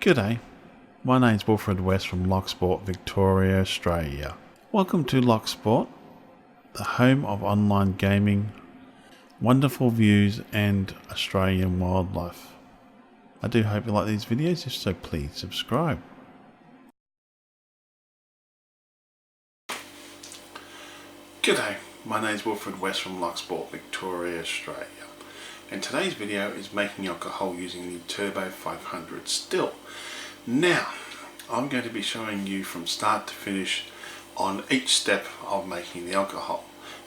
G'day, my name's Wilfred West from Locksport, Victoria, Australia. Welcome to Locksport, the home of online gaming, wonderful views and Australian wildlife. I do hope you like these videos, if so please subscribe. G'day, my name's Wilfred West from Locksport, Victoria, Australia. And today's video is making alcohol using the Turbo 500 still. Now, I'm going to be showing you from start to finish on each step of making the alcohol.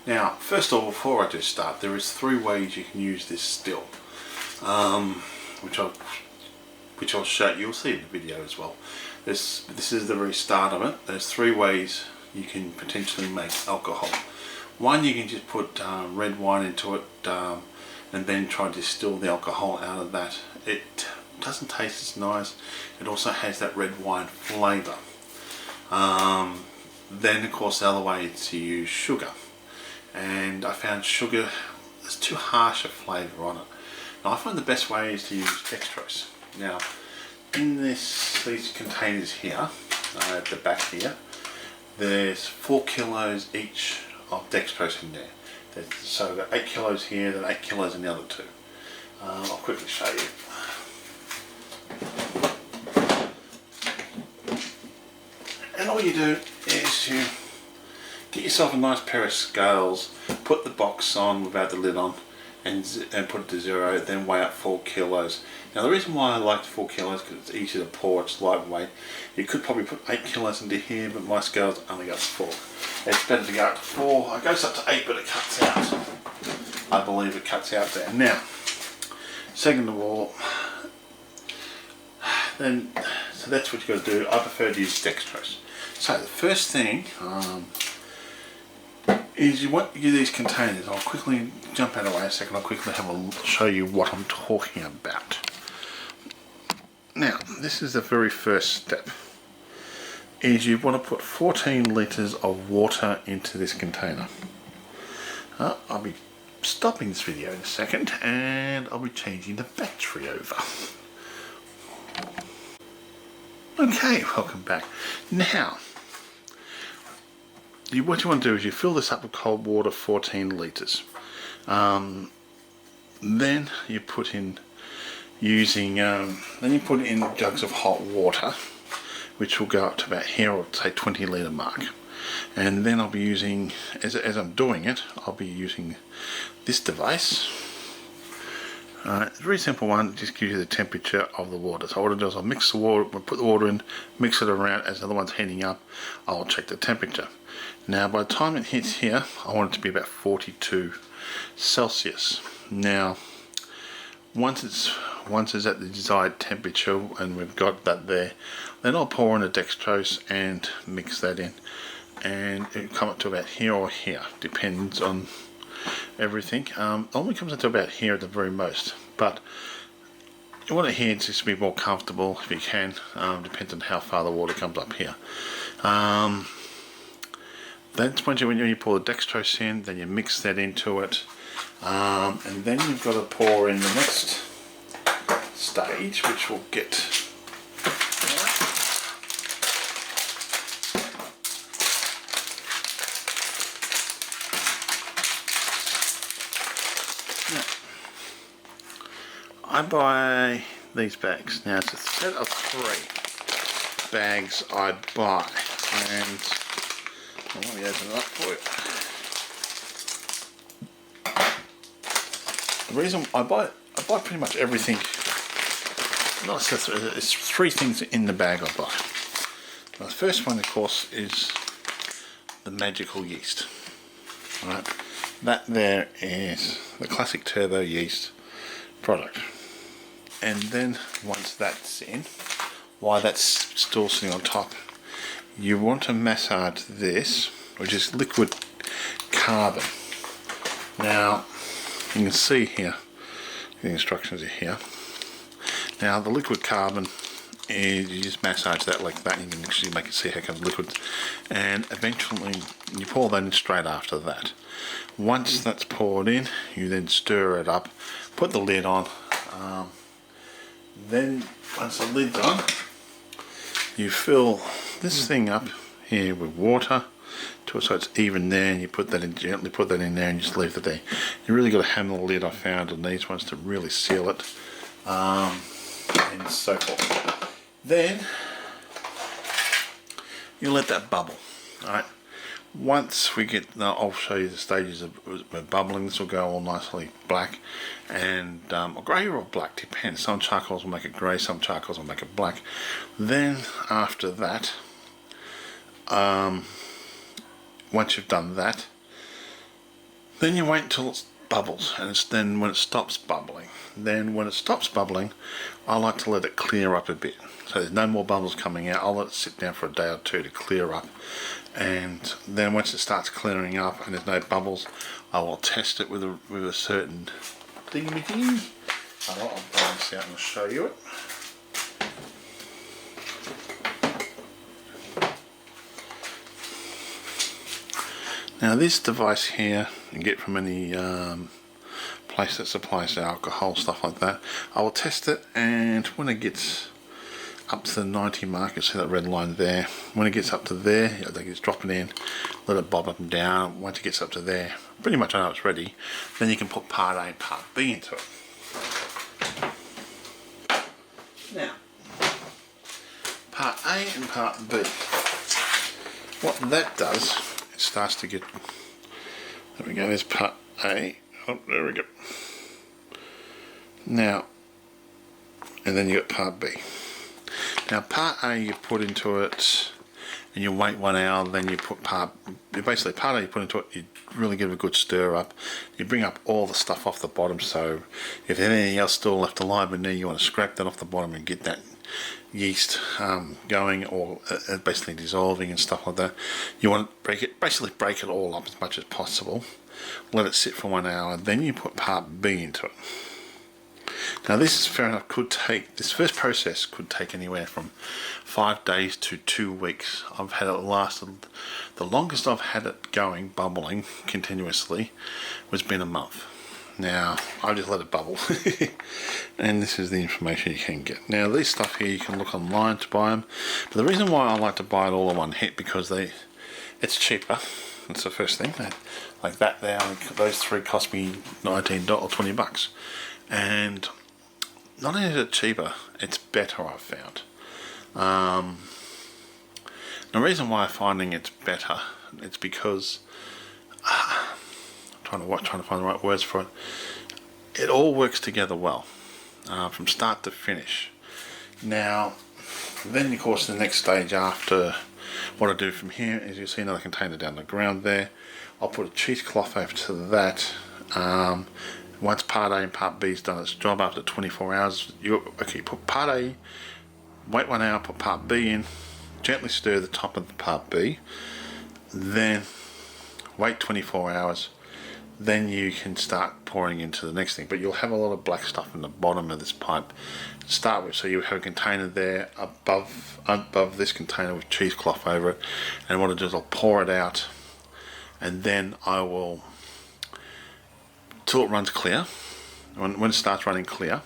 Now, first of all, before I do start, there is 3 ways you can use this still, which I'll show you. You'll see in the video as well. This is the very start of it. There's 3 ways you can potentially make alcohol. One, you can just put red wine into it and then try to distill the alcohol out of that. It doesn't taste as nice. It also has that red wine flavour. Then of course the other way is to use sugar, and I found sugar is too harsh a flavour on it. Now I find the best way is to use dextrose. Now in these containers here, at the back here, there's 4 kilos each of dextrose in there. So I've got 8 kilos here, then 8 kilos in the other 2. I'll quickly show you. And all you do is you get yourself a nice pair of scales, put the box on without the lid on, and put it to 0, then weigh up 4 kilos. Now the reason why I like 4 kilos is because it's easy to pour, it's lightweight. You could probably put 8 kilos into here, but my scales only go to 4. It's better to go up to 4. It goes up to 8, but it cuts out. I believe it cuts out there. Now, second of all, so that's what you've got to do. I prefer to use dextrose. So the first thing is you want these containers. I'll quickly jump out of the way a second. I'll quickly show you what I'm talking about. Now, this is the very first step. Is you want to put 14 litres of water into this container. I'll be stopping this video in a second and I'll be changing the battery over. Okay, welcome back. Now, what you want to do is you fill this up with cold water, 14 litres. Then you put in jugs of hot water, which will go up to about here, or say 20 litre mark. And then I'll be using, as I'm doing it, I'll be using this device. It's a very simple one. It just gives you the temperature of the water. So what I do is I'll mix the water, put the water in, mix it around. As the other one's heating up, I'll check the temperature. Now by the time it hits here, I want it to be about 42 Celsius. Now once it's at the desired temperature and we've got that there, then I'll pour in the dextrose and mix that in, and it'll come up to about here or here, depends on everything. Normally comes up to about here at the very most, but you want it here just to be more comfortable if you can. Depends on how far the water comes up here. That's when you pour the dextrose in, then you mix that into it, and then you've got to pour in the next stage, which will get I buy these bags. Now it's a set of 3 bags I buy, and let me open it up for you. The reason I buy pretty much everything. It's 3 things in the bag I buy. Now, the first one, of course, is the magical yeast. Right, that there is the classic turbo yeast product. And then once that's in, while that's still sitting on top, you want to massage this, which is liquid carbon. Now you can see here, the instructions are here. Now the liquid carbon is, you just massage that like that, and you can actually make it see how it comes liquid, and eventually you pour that in straight after that. Once that's poured in, you then stir it up, put the lid on. Then once the lid's on, you fill this thing up here with water so it's even there, and you put that in, gently put that in there, and you just leave it there. You really got to hammer the lid, I found, on these ones to really seal it, and so forth. Then you let that bubble. Alright, once we get, I'll show you the stages of bubbling. This will go all nicely black, and grey or black, depends. Some charcoals will make it grey, some charcoals will make it black. Then after that, once you've done that, then you wait until it bubbles, and then when it stops bubbling, I like to let it clear up a bit, so there's no more bubbles coming out. I'll let it sit down for a day or two to clear up, and then once it starts clearing up and there's no bubbles, I will test it with a certain thingy. I'll bring this out and show you it. Now this device here, you get from any place that supplies alcohol, stuff like that. I will test it, and when it gets up to the 90 mark, you see that red line there. When it gets up to there, I think it's dropping in, let it bob up and down. Once it gets up to there, pretty much I know it's ready. Then you can put part A and part B into it. Now, part A and part B. What that does, it starts to get, there we go, there's part A, oh there we go. Now, and then you got part B. Now part A you put into it and you wait 1 hour, then you put basically part A you put into it, you really give it a good stir up, you bring up all the stuff off the bottom, so if there's anything else still left alive in there, you want to scrape that off the bottom and get that yeast going, or basically dissolving and stuff like that. You want to basically break it all up as much as possible, let it sit for 1 hour, then you put part B into it. Now this is fair enough, this first process could take anywhere from 5 days to 2 weeks. I've had it lasted, the longest I've had it going, bubbling continuously, was been a month. Now I just let it bubble and this is the information you can get. Now these stuff here you can look online to buy them, but the reason why I like to buy it all in one hit, because it's cheaper. That's the first thing. Like that there, those three cost me $19 or $20, and not only is it cheaper, it's better, I've found. The reason why I'm finding it's better, it's because trying to find the right words for it. It all works together well, from start to finish. Now, then of course the next stage after, what I do from here is, you see another container down the ground there. I'll put a cheesecloth over to that. Once part A and part B's done its job, after 24 hours, you put part A, wait 1 hour, put part B in, gently stir the top of the part B, then wait 24 hours, then you can start pouring into the next thing. But you'll have a lot of black stuff in the bottom of this pipe to start with, so you have a container there above this container with cheesecloth over it, and what I do is I'll pour it out, and then I will, till it runs clear. When it starts running clear,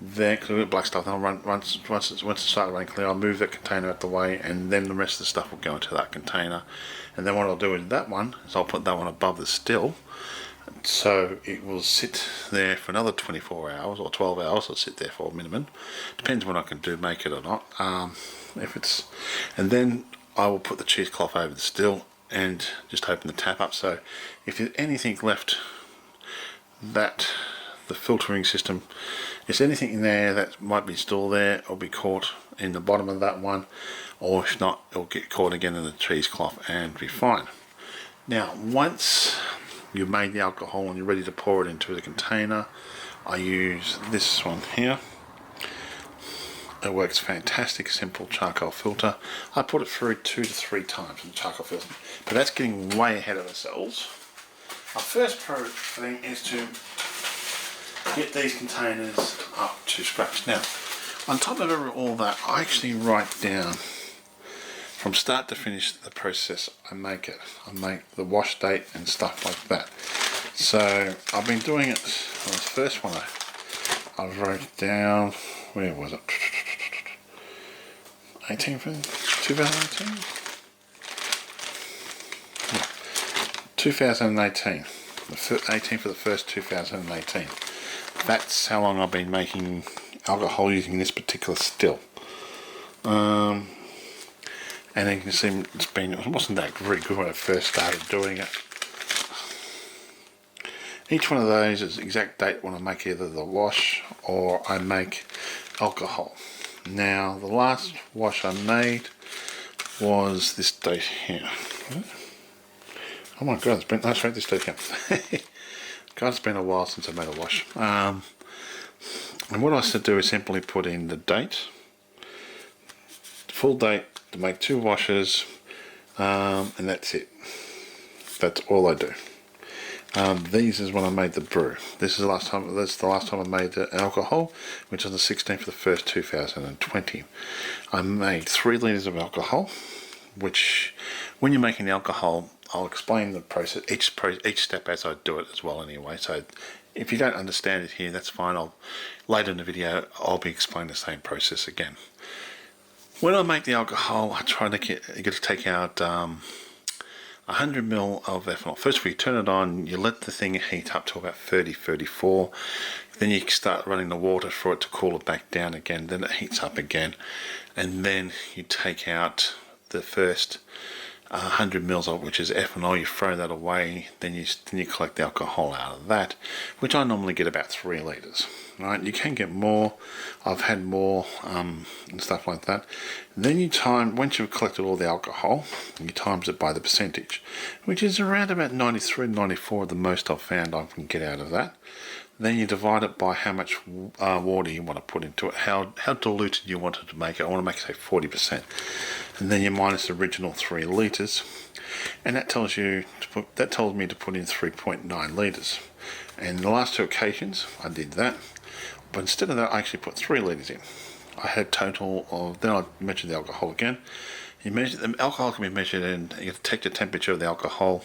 then, because we've got black stuff, then I'll once it starts running clear, I'll move that container out the way, and then the rest of the stuff will go into that container. And then what I'll do with that one is I'll put that one above the still, so it will sit there for another 24 hours or 12 hours. It'll sit there for a minimum, depends what I can do, make it or not. And then I will put the cheesecloth over the still and just open the tap up, so if there's anything left, that the filtering system, if there's anything in there that might be still there, it'll be caught in the bottom of that one, or if not, it'll get caught again in the cheesecloth and be fine. Now once you've made the alcohol and you're ready to pour it into the container, I use this one here. It works fantastic, simple charcoal filter. I put it through 2 to 3 times in the charcoal filter, but that's getting way ahead of ourselves. Our first thing is to get these containers up to scratch. Now, on top of all that, I actually write down from start to finish the process I make it. I make the wash date and stuff like that. So I've been doing it, well, the first one I wrote down, where was it? 18 for 2018? 2018. The 18 for the first 2018. That's how long I've been making alcohol using this particular still. And you can see it wasn't that very good when I first started doing it. Each one of those is the exact date when I make either the wash or I make alcohol. Now the last wash I made was this date here. Oh my god, let's write this date down. God, it's been a while since I made a wash. And what I should do is simply put in the date, full date to make 2 washes, and that's it. That's all I do. These is when I made the brew. This is the last time. That's the last time I made the alcohol, which was the 16th of the 1st, 2020. I made 3 litres of alcohol, which, when you're making the alcohol, I'll explain the process, each step as I do it as well. Anyway, so if you don't understand it here, that's fine. Later in the video, I'll be explaining the same process again. When I make the alcohol, I try to you got to take out 100 ml of ethanol. First of all, you turn it on, you let the thing heat up to about 30-34, then you start running the water for it to cool it back down again, then it heats up again, and then you take out the first 100 mils of which is ethanol, you throw that away, then you collect the alcohol out of that, which I normally get about 3 litres. Right, you can get more. I've had more and stuff like that. Then you once you've collected all the alcohol, you times it by the percentage, which is around about 93-94, the most I've found I can get out of that. Then you divide it by how much water you want to put into it, how diluted you want it to make it. I want to make it say 40%, and then you minus the original 3 litres, and that tells me to put in 3.9 litres. And the last 2 occasions I did that, but instead of that I actually put 3 litres in. I had total of, then I measured the alcohol again. You measure the alcohol can be measured, and you have to take the temperature of the alcohol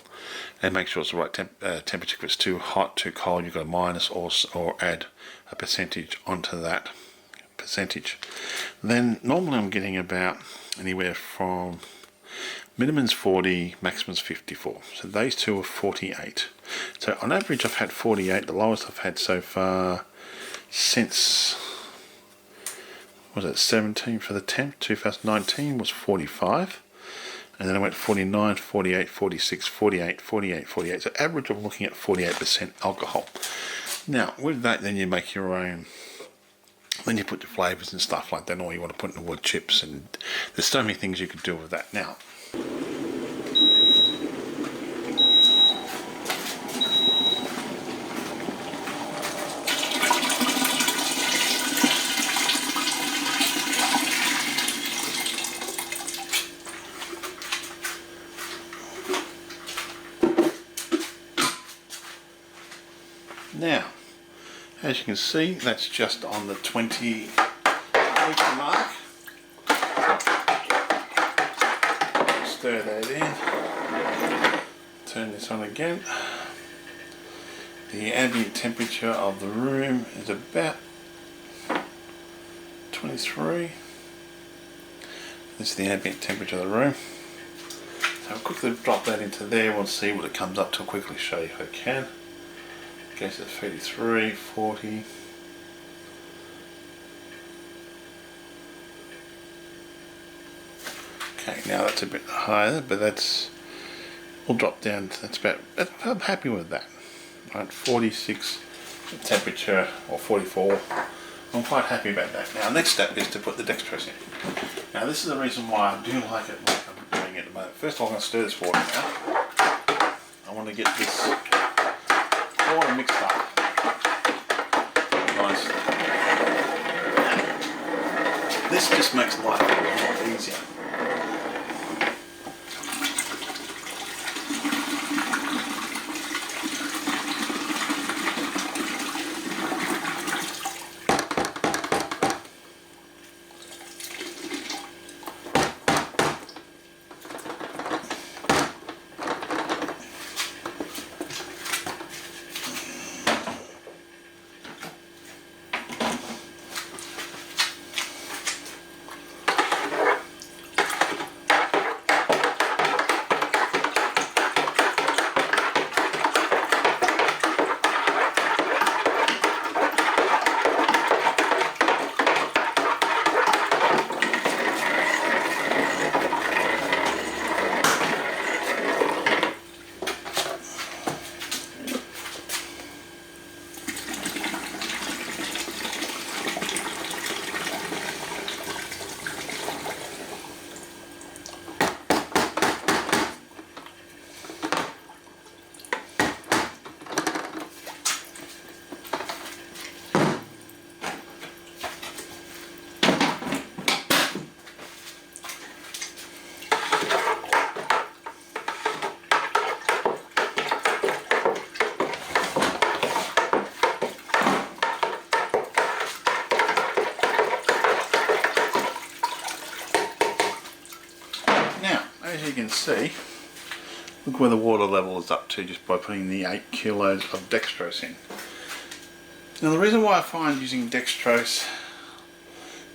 and make sure it's the right temperature. If it's too hot, too cold, you've got to minus or add a percentage onto that percentage. Then normally I'm getting about anywhere from minimum's 40, maximum's 54. So these two are 48. So on average I've had 48. The lowest I've had so far since, was it 17 for the 10th, 2019 was 45. And then I went 49, 48, 46, 48, 48, 48. So average I'm looking at 48% alcohol. Now with that, then you make your own, then you put your flavours and stuff like that, or you want to put in the wood chips, and there's so many things you can do with that. Now as you can see, that's just on the 20 litre mark. Stir that in. Turn this on again. The ambient temperature of the room is about 23. This is the ambient temperature of the room. So I'll quickly drop that into there. We'll see what it comes up to. I'll quickly show you if I can. Goes to 33, 40. Okay, now that's a bit higher, but we'll drop down to, I'm happy with that. Right, 46 temperature, or 44. I'm quite happy about that. Now, next step is to put the dextrose in. Now, this is the reason why I do like it like I'm doing it at the moment. First of all, I'm going to stir this water out. I want to get this water mixed up nicely. This just makes life a lot easier. as you can see, look where the water level is up to just by putting the 8 kilos of dextrose in. Now the reason why I find using dextrose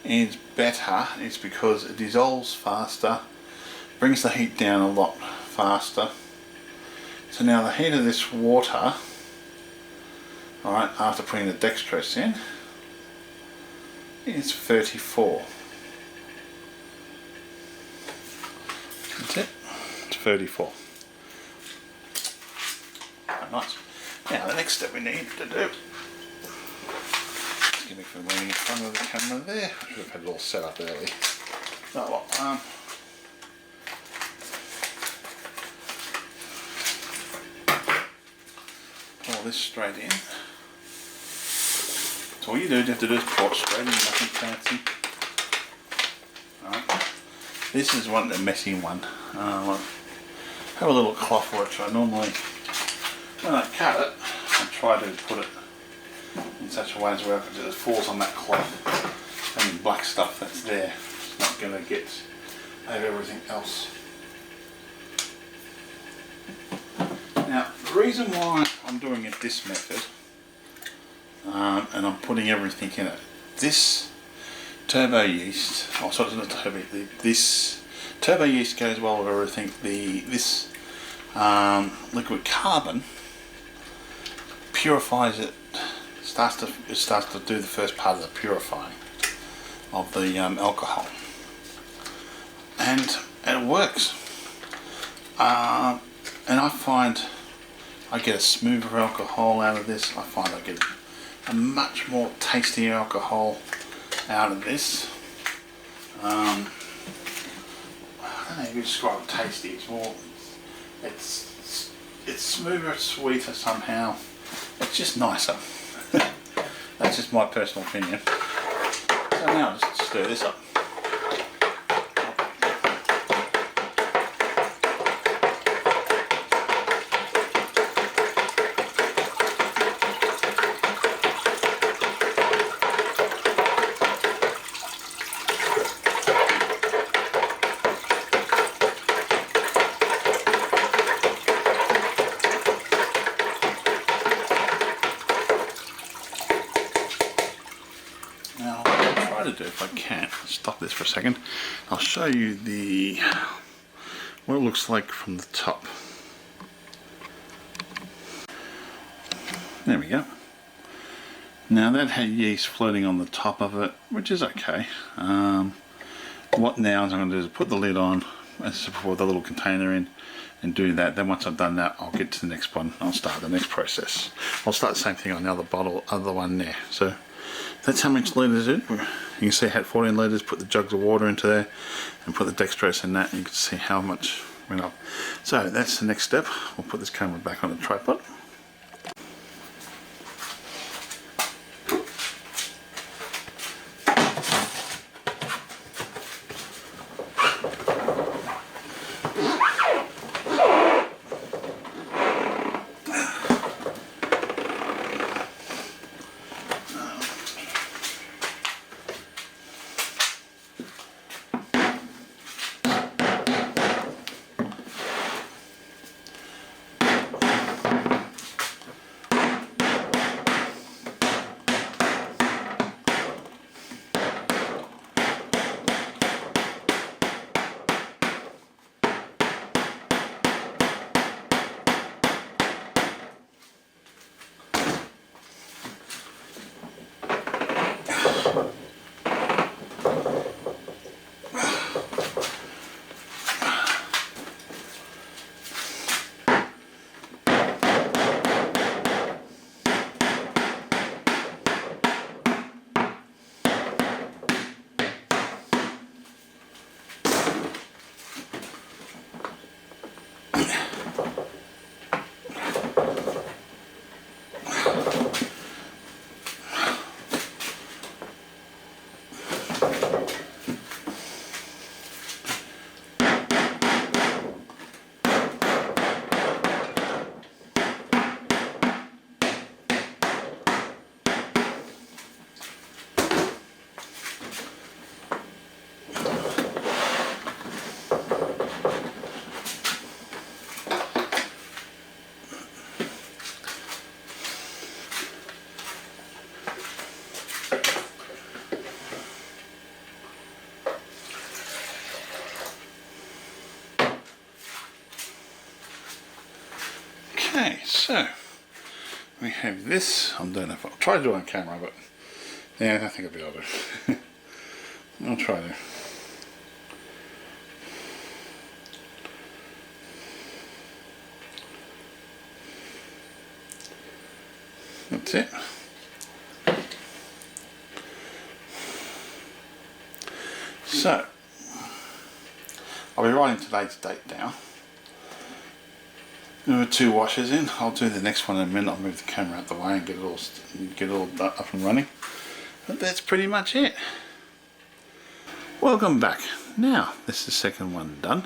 is better is because it dissolves faster, brings the heat down a lot faster. So now the heat of this water, alright, after putting the dextrose in, is 34. That's it, it's 34. Oh, nice. Now the next step we need to do, give me from leaning in front of the camera there, I should have had it all set up early. Oh well, pour this straight in. So all you have to do is pour it straight in, nothing fancy. Alright. This is the messy one. I have a little cloth which I normally, when I cut it, I try to put it in such a way as where it just falls on that cloth. Any black stuff that's there, it's not going to get over everything else. Now, the reason why I'm doing it this method, and I'm putting everything in it, this turbo yeast, oh sorry, it's not turbo, this turbo yeast goes well with everything. This liquid carbon purifies it, it starts to do the first part of the purifying of the alcohol, and it works. And I find I get a smoother alcohol out of this. I find I get a much more tasty alcohol out of this. I don't know if you describe it tasty. It's more, it's smoother, it's sweeter somehow. It's just nicer. That's just my personal opinion. So now I'll just stir this up. Now, what I'll try to do, if I can, stop this for a second. I'll show you what it looks like from the top. There we go. Now that had yeast floating on the top of it, which is okay. What now is I'm going to do is put the lid on, as before, the little container in, and do that. Then once I've done that, I'll get to the next one. I'll start the next process. I'll start the same thing on the other one there. So that's how much litres in. You can see I had 14 litres, put the jugs of water into there and put the dextrose in that, and you can see how much went up. So that's the next step. We'll put this camera back on the tripod. So we have this. I don't know if I'll try to do it on camera, but yeah, I don't think I'll be able to. I'll try to. That's it. So I'll be writing today's date down. There were 2 washes in. I'll do the next one in a minute. I'll move the camera out the way and get it all up and running. But that's pretty much it. Welcome back. Now this is the second one done.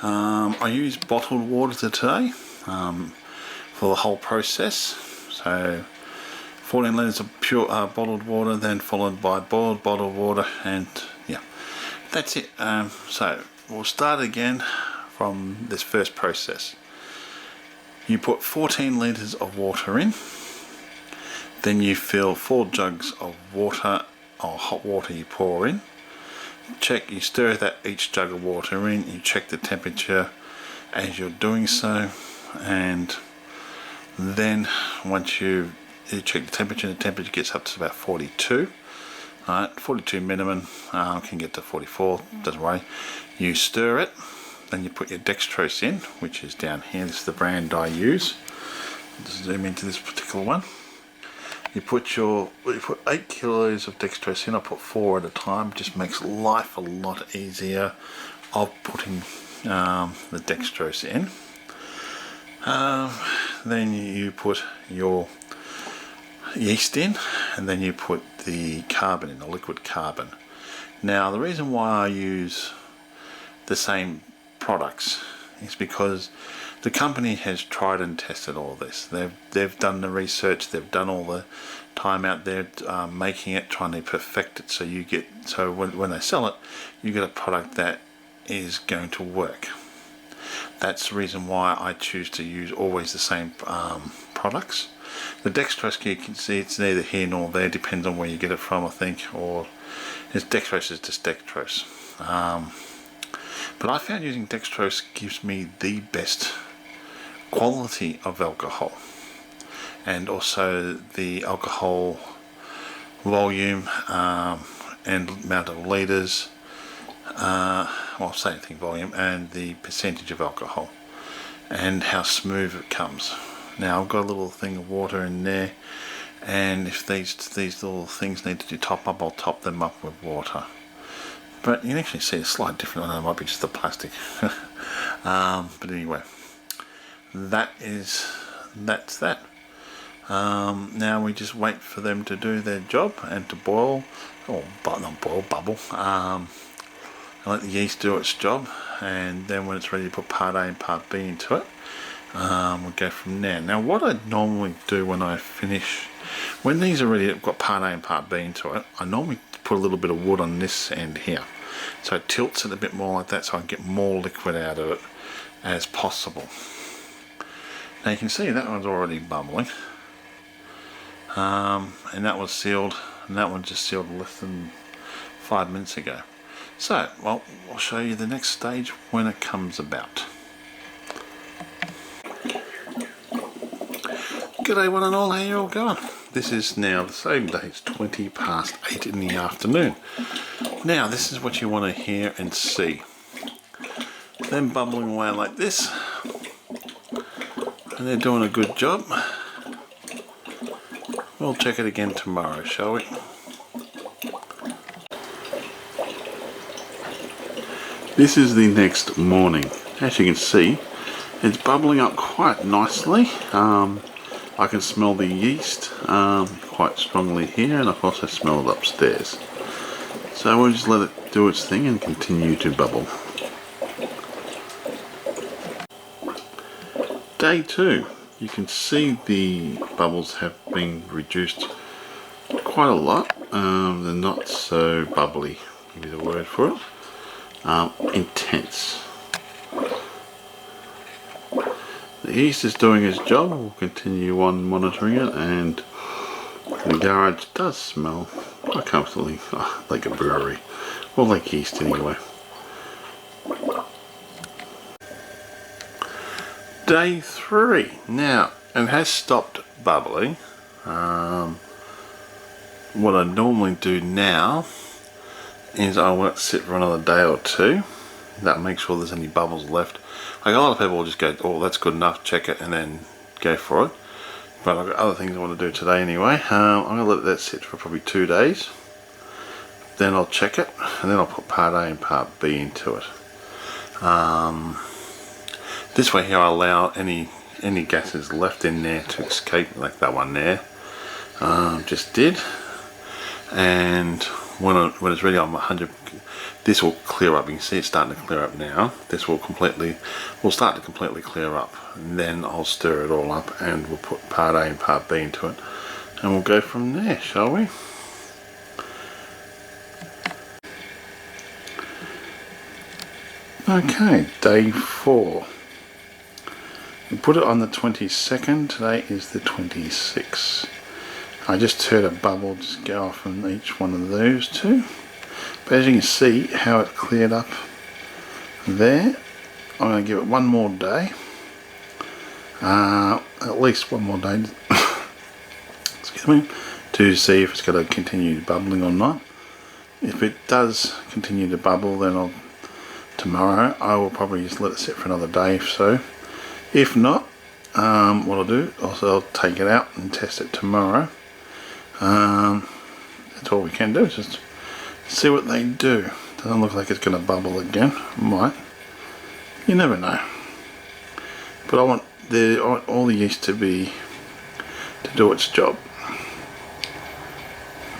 I used bottled water today for the whole process. So 14 litres of pure bottled water, then followed by boiled bottled water, and yeah, that's it. So we'll start again from this first process. You put 14 litres of water in, then you fill 4 jugs of water or hot water you pour in. You stir that each jug of water in, you check the temperature as you're doing so, and then once you check the temperature gets up to about 42. Alright, 42 minimum, can get to 44, doesn't worry. You stir it. Then you put your dextrose in, which is down here. This is the brand I use. I'll just zoom into this particular one. You put 8 kilos of dextrose in. I put 4 at a time. Just makes life a lot easier of putting the dextrose in. Then you put your yeast in, and then you put the carbon in, the liquid carbon. Now the reason why I use the same products is because the company has tried and tested all this. They've done the research, they've done all the time out there making it, trying to perfect it, so when they sell it, you get a product that is going to work. That's the reason why I choose to use always the same products. The dextrose, you can see it's neither here nor there, depends on where you get it from, I think, or dextrose is just dextrose. But I found using dextrose gives me the best quality of alcohol, and also the alcohol volume and amount of litres, well, same thing, volume, and the percentage of alcohol, and how smooth it comes. Now I've got a little thing of water in there, and if these little things need to be top up, I'll top them up with water. But you can actually see a slight difference. I know it might be just the plastic. But anyway, that's that. Now we just wait for them to do their job and to boil, or not boil, bubble. And let the yeast do its job, and then when it's ready to put part A and part B into it, we'll go from there. Now what I normally do when I finish, when these are ready, I've got part A and part B into it, I normally put a little bit of wood on this end here, so it tilts it a bit more like that, so I can get more liquid out of it as possible. Now you can see that one's already bubbling, and that was sealed, and that one just sealed less than 5 minutes ago. So, well, I'll show you the next stage when it comes about. G'day one and all, how you all going? This is now the same day, it's 20 past 8 in the afternoon. Now this is what you want to hear and see. Them bubbling away like this, and they're doing a good job. We'll check it again tomorrow, shall we? This is the next morning. As you can see, it's bubbling up quite nicely. I can smell the yeast quite strongly here, and I can also smell it upstairs. So we'll just let it do its thing and continue to bubble. Day 2, you can see the bubbles have been reduced quite a lot. They're not so bubbly, give you the word for it. Intense. The yeast is doing its job. We'll continue on monitoring it, and the garage does smell quite comfortably like a brewery, or like yeast anyway. Day 3. Now, and it has stopped bubbling. What I normally do now is I let it sit for another day or two. That makes sure there's any bubbles left. Like a lot of people will just go, oh, that's good enough, check it, and then go for it. But I've got other things I want to do today anyway. I'm going to let that sit for probably 2 days. Then I'll check it, and then I'll put part A and part B into it. This way here I'll allow any gases left in there to escape, like that one there. Just did. And when it's ready, I'm 100. This will clear up. You can see it's starting to clear up now. This will start to completely clear up. And then I'll stir it all up, and we'll put part A and part B into it, and we'll go from there, shall we? Okay, day 4. We put it on the 22nd. Today is the 26th. I just heard a bubble just go off on each one of those two. But as you can see how it cleared up there, I'm going to give it one more day. At least one more day excuse me, to see if it's going to continue bubbling or not. If it does continue to bubble, then tomorrow I will probably just let it sit for another day or so. If not, what I'll do, I'll take it out and test it tomorrow. That's all we can do, just see what they do. Doesn't look like it's going to bubble again. Might. You never know. But I want all the yeast to do its job.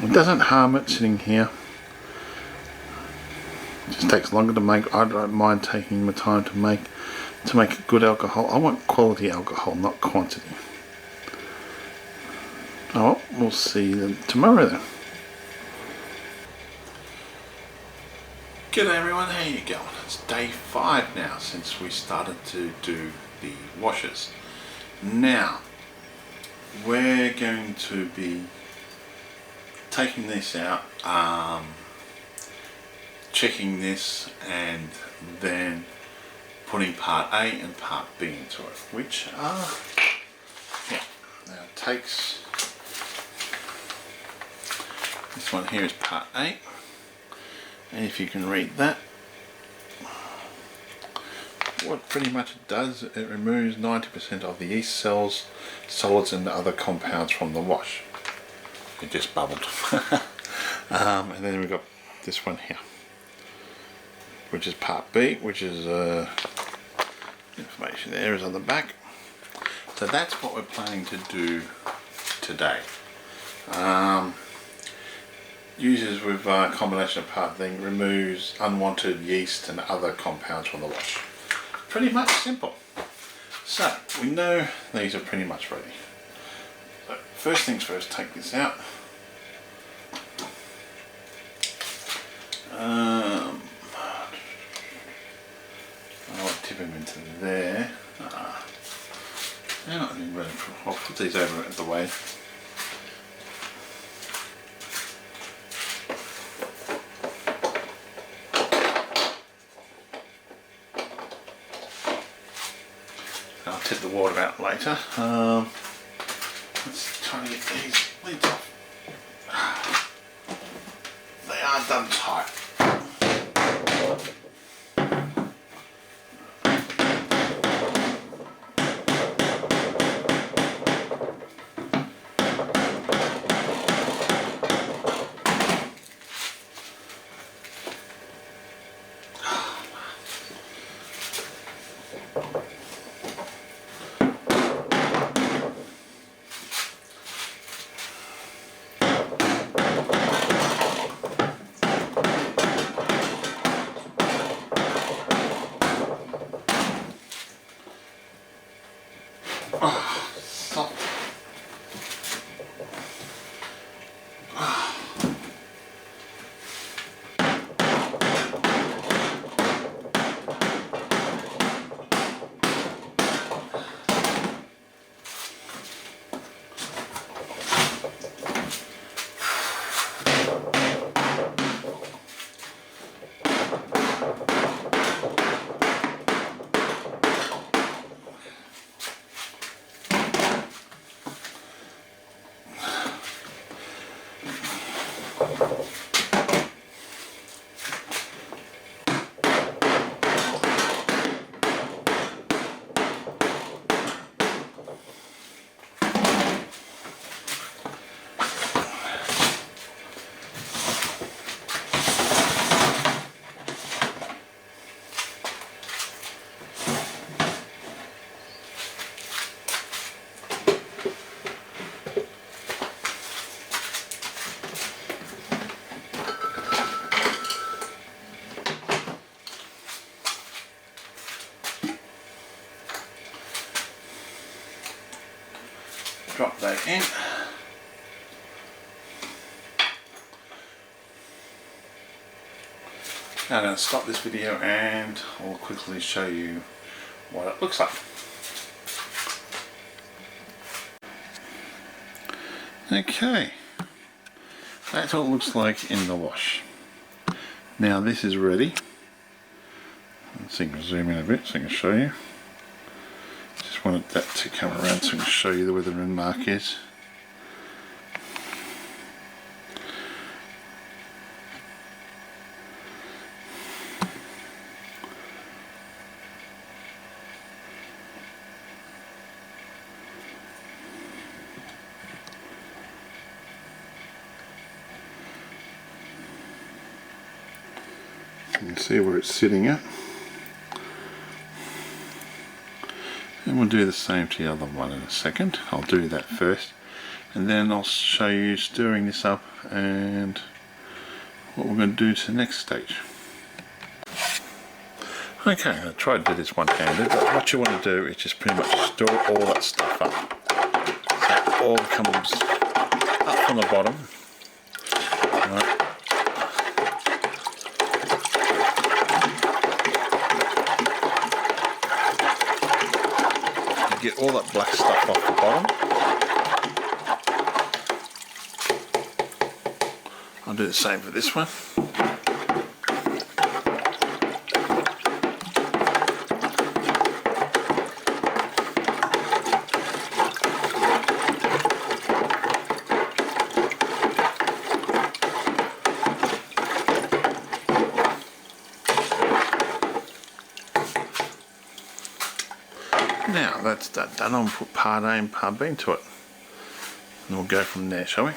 It doesn't harm it sitting here. It just takes longer to make. I don't mind taking my time to make a good alcohol. I want quality alcohol, not quantity. Oh, we'll see them tomorrow then. G'day everyone, how you going? It's day 5 now since we started to do the washers. Now, we're going to be taking this out, checking this, and then putting part A and part B into it, which are, now it takes, this one here is part A, and if you can read that, what pretty much it does, it removes 90% of the yeast cells, solids and other compounds from the wash. It just bubbled. And then we've got this one here, which is part B, which is information there is on the back. So that's what we're planning to do today. Uses with a combination of part thing, removes unwanted yeast and other compounds from the wash. Pretty much simple. So we know these are pretty much ready. So first things first, take this out. I'll tip them into there. They're not even ready. I'll put these over at the way. I'll tip the water out later. Let's try to get these lids off. They are done tight. drop that in. Now I'm going to stop this video and I'll quickly show you what it looks like. Okay, that's what it looks like in the wash. Now this is ready. Let's see if I can zoom in a bit so I can show you. Just wanted that to come around so I can show you where the rim mark is. You can see where it's sitting at. And we'll do the same to the other one in a second. I'll do that first and then I'll show you stirring this up and what we're going to do to the next stage. Okay, I tried to do this one-handed, but what you want to do is just pretty much stir all that stuff up. So it all comes up from the bottom. Right. Get all that black stuff off the bottom. I'll do the same for this one. Now that's that done, I'll put part A and part B into it. And we'll go from there, shall we?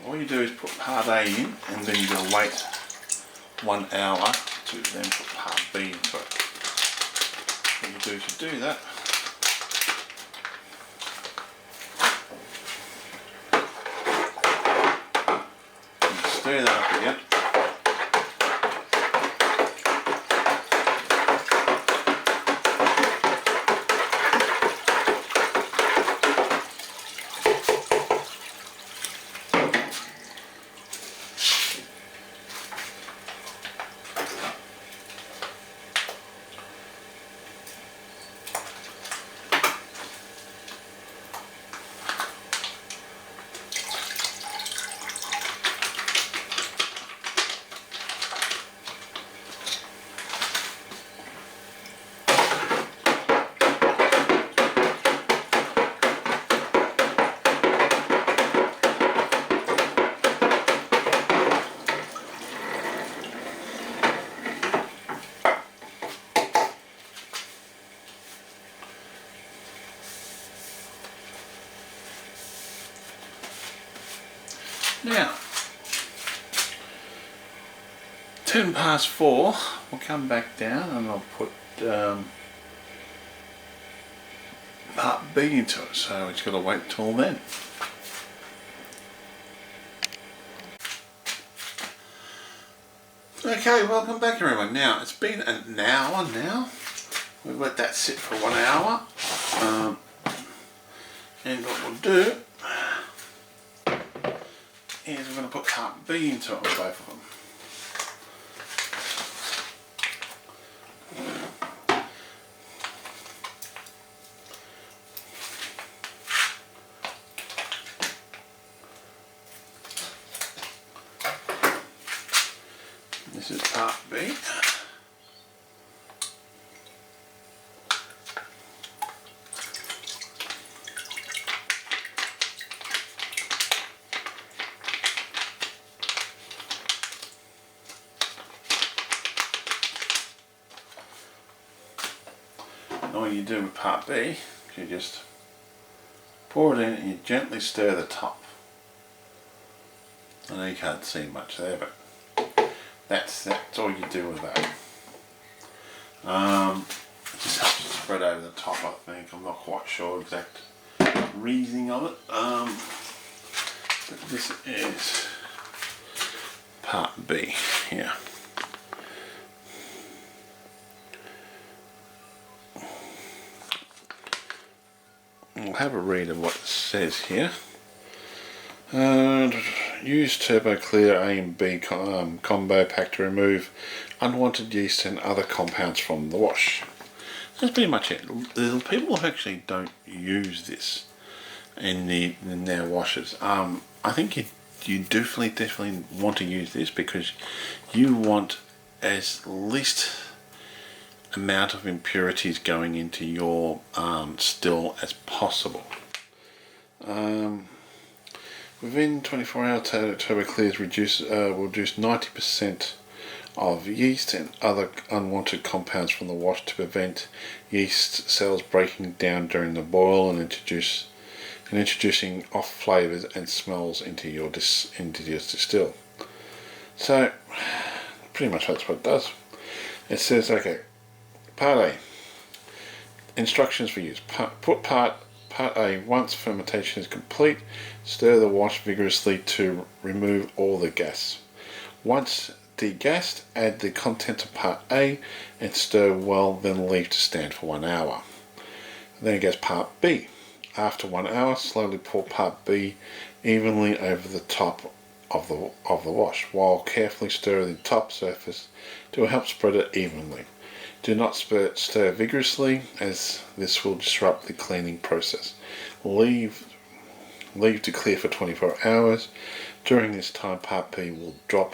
All you do is put part A in and then you'll wait 1 hour to then put part B into it. What you do to do that, you stir that up again. Now, 4:10, we'll come back down and I'll put part B into it, so it's got to wait till then. Okay, welcome back everyone. Now, it's been an hour now. We've let that sit for 1 hour. And what we'll do is we're going to put part B into it on both of them. This is part B. And all you do with part B, you just pour it in and you gently stir the top. I know you can't see much there, but that's all you do with that. It just helps to spread over the top, I think. I'm not quite sure exact reasoning of it. But this is part B here. We'll have a read of what it says here. Use Turbo Clear A and B combo pack to remove unwanted yeast and other compounds from the wash. That's pretty much it. There's people who actually don't use this in their washes. I think you definitely want to use this because you want as least amount of impurities going into your still as possible. Within 24 hours, Turbo Clears will reduce 90% of yeast and other unwanted compounds from the wash to prevent yeast cells breaking down during the boil and introducing off flavours and smells into your distill. So pretty much that's what it does. It says, okay, part A, instructions for use. Put part A, once fermentation is complete, stir the wash vigorously to remove all the gas. Once degassed, add the contents of part A and stir well, then leave to stand for 1 hour. Then it goes part B. After 1 hour, slowly pour part B evenly over the top of the wash, while carefully stir the top surface to help spread it evenly. Do not stir vigorously, as this will disrupt the cleaning process. Leave to clear for 24 hours. During this time, part B will drop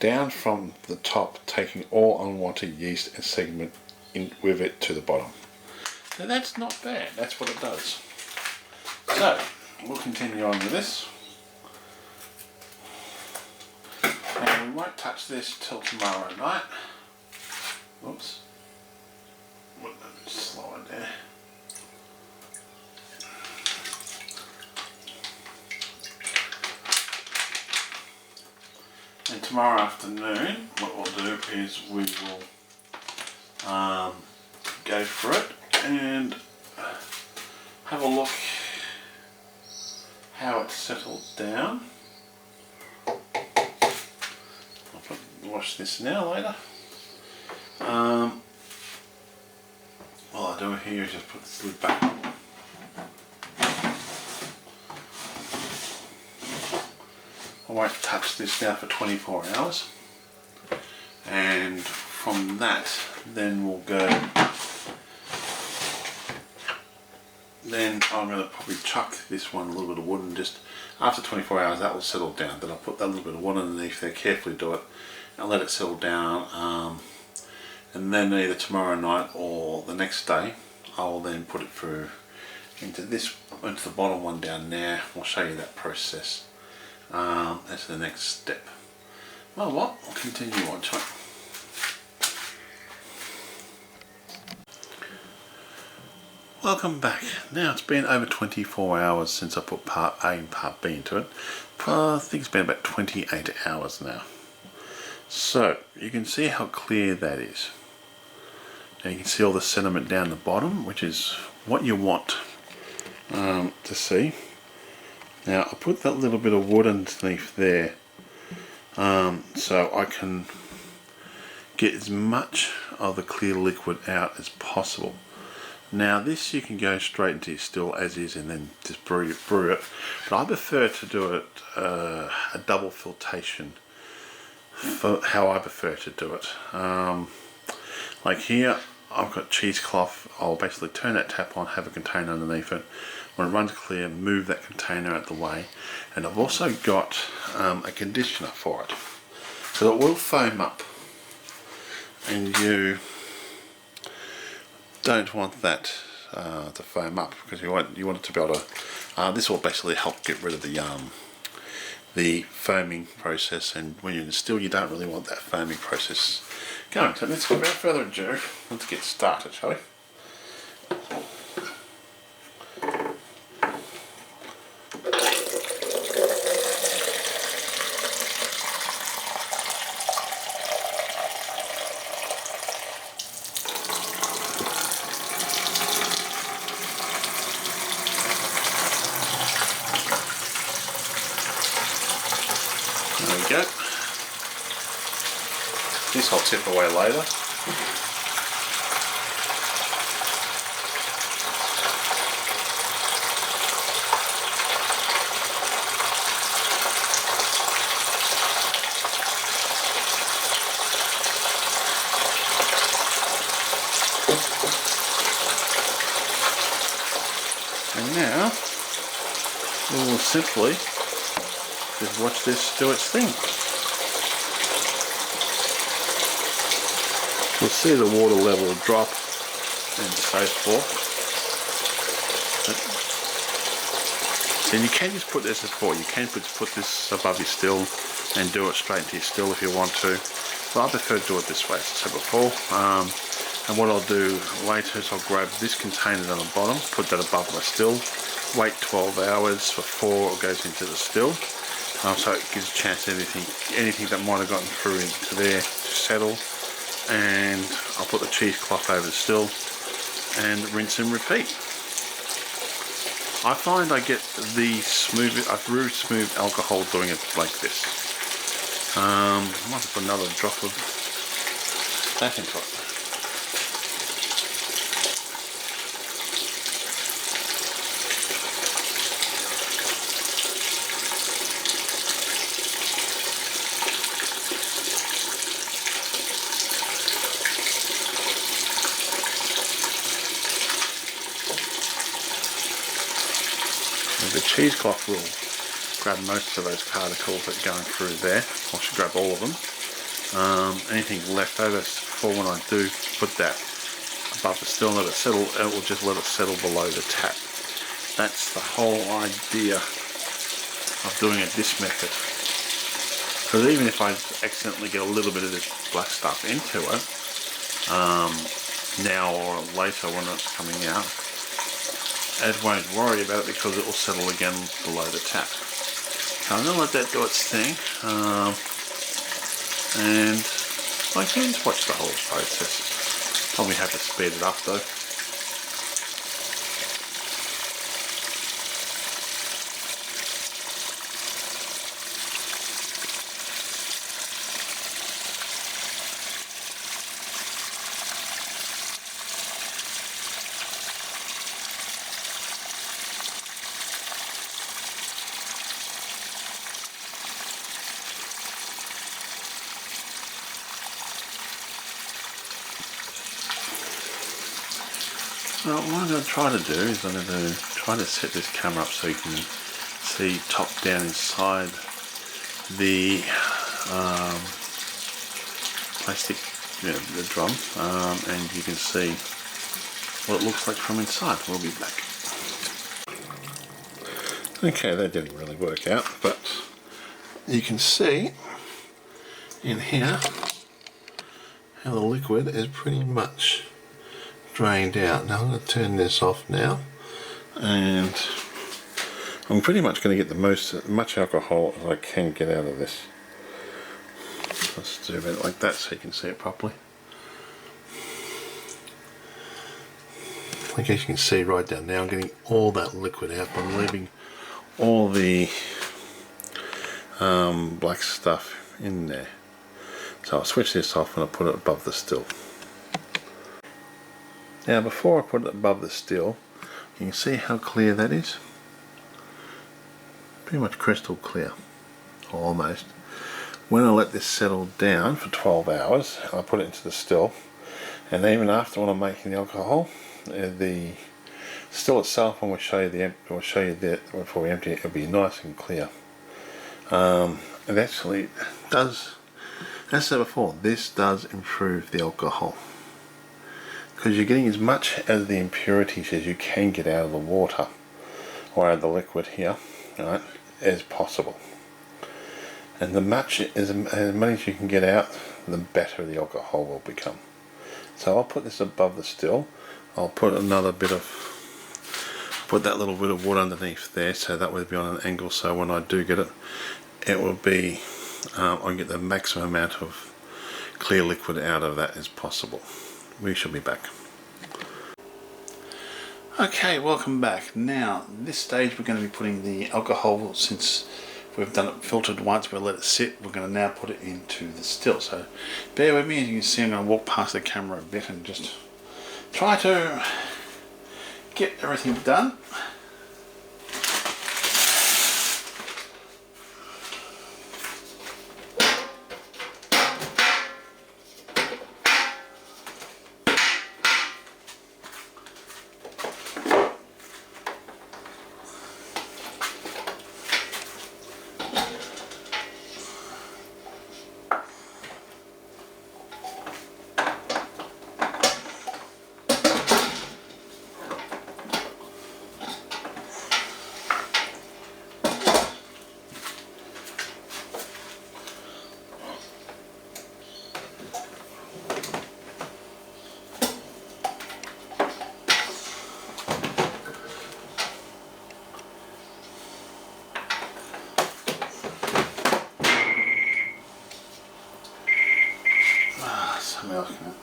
down from the top, taking all unwanted yeast and segment with it to the bottom. Now that's not bad, that's what it does. So, we'll continue on with this. And we won't touch this till tomorrow night. Oops. Slow it there. And tomorrow afternoon, what we'll do is we will go for it and have a look how it settles down. I'll wash this now later. All I do here is just put the lid back on. I won't touch this now for 24 hours, and from that then we'll go, then I'm going to probably chuck this one a little bit of wood, and just after 24 hours that will settle down. Then I'll put that little bit of wood underneath there, carefully do it and let it settle down, and then either tomorrow night or the next day I'll then put it through into the bottom one down there. I'll show you that process. That's the next step. Well, what? I'll continue on to it. Welcome back. Now it's been over 24 hours since I put part A and part B into it. I think it's been about 28 hours now. So you can see how clear that is. And you can see all the sediment down the bottom, which is what you want to see. Now I put that little bit of wood underneath there so I can get as much of the clear liquid out as possible. Now this you can go straight into your still as is and then just brew it, but I prefer to do it a double filtration for how I prefer to do it. Like here I've got cheesecloth. I'll basically turn that tap on, have a container underneath it. When it runs clear, move that container out the way, and I've also got a conditioner for it, so it will foam up, and you don't want that to foam up because you want it to be able to. This will basically help get rid of the foaming process, and when you're in still, you don't really want that foaming process going. So let's, without further ado, let's get started, shall we? go. This I'll tip away later. And now we will simply just watch this do its thing. You'll see the water level drop and so forth. And you can just put this before. You can put this above your still and do it straight into your still if you want to. But I prefer to do it this way, as I said before. And what I'll do later is I'll grab this container on the bottom, put that above my still, wait 12 hours before it goes into the still. So it gives a chance anything that might have gotten through into there to settle. And I'll put the cheesecloth over the still and rinse and repeat. I find I get a really smooth alcohol doing it like this. I might put another drop of that into it. The cheesecloth will grab most of those particles that are going through there. I should grab all of them. Anything left over for when I do put that above the still and let it settle, it will just let it settle below the tap. That's the whole idea of doing it this method. Because even if I accidentally get a little bit of this black stuff into it, now or later when it's coming out, I won't worry about it because it will settle again below the tap. So I'm going to let that do its thing, and I can just watch the whole process. Probably have to speed it up though. Well, what I'm going to try to do is I'm going to try to set this camera up so you can see top down inside the plastic, the drum, and you can see what it looks like from inside. We'll be back. Okay, that didn't really work out, but you can see in here how the liquid is pretty much drained out. Now I'm going to turn this off now, and I'm pretty much going to get the much alcohol as I can get out of this. Let's do it like that so you can see it properly. I guess you can see right down now I'm getting all that liquid out. I'm leaving all the black stuff in there. So I'll switch this off and I'll put it above the still. Now before I put it above the still, you can see how clear that is. Pretty much crystal clear, almost. When I let this settle down for 12 hours, I put it into the still, and even after when I'm making the alcohol, the still itself, when we show you that before we empty it, it'll be nice and clear. It actually does, as I said before, this does improve the alcohol, because you're getting as much of the impurities as you can get out of the water or out of the liquid here, right, as possible. And the much as many as you can get out, the better the alcohol will become. So I'll put this above the still. I'll put another bit of, put that little bit of water underneath there, so that will be on an angle, so when I do get it, it will be, I'll get the maximum amount of clear liquid out of that as possible. We shall be back. Okay, welcome back. Now, this stage we're going to be putting the alcohol, since we've done it filtered once, we'll let it sit. We're going to now put it into the still. So bear with me. As you can see, I'm going to walk past the camera a bit and just try to get everything done.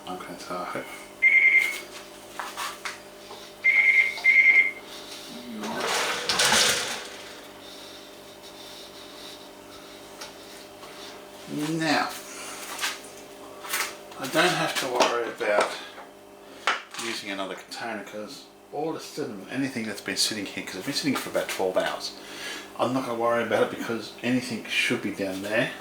Okay, so I hope. Now, I don't have to worry about using another container because all the anything that's been sitting here, because it's been sitting here for about 12 hours, I'm not going to worry about it because anything should be down there.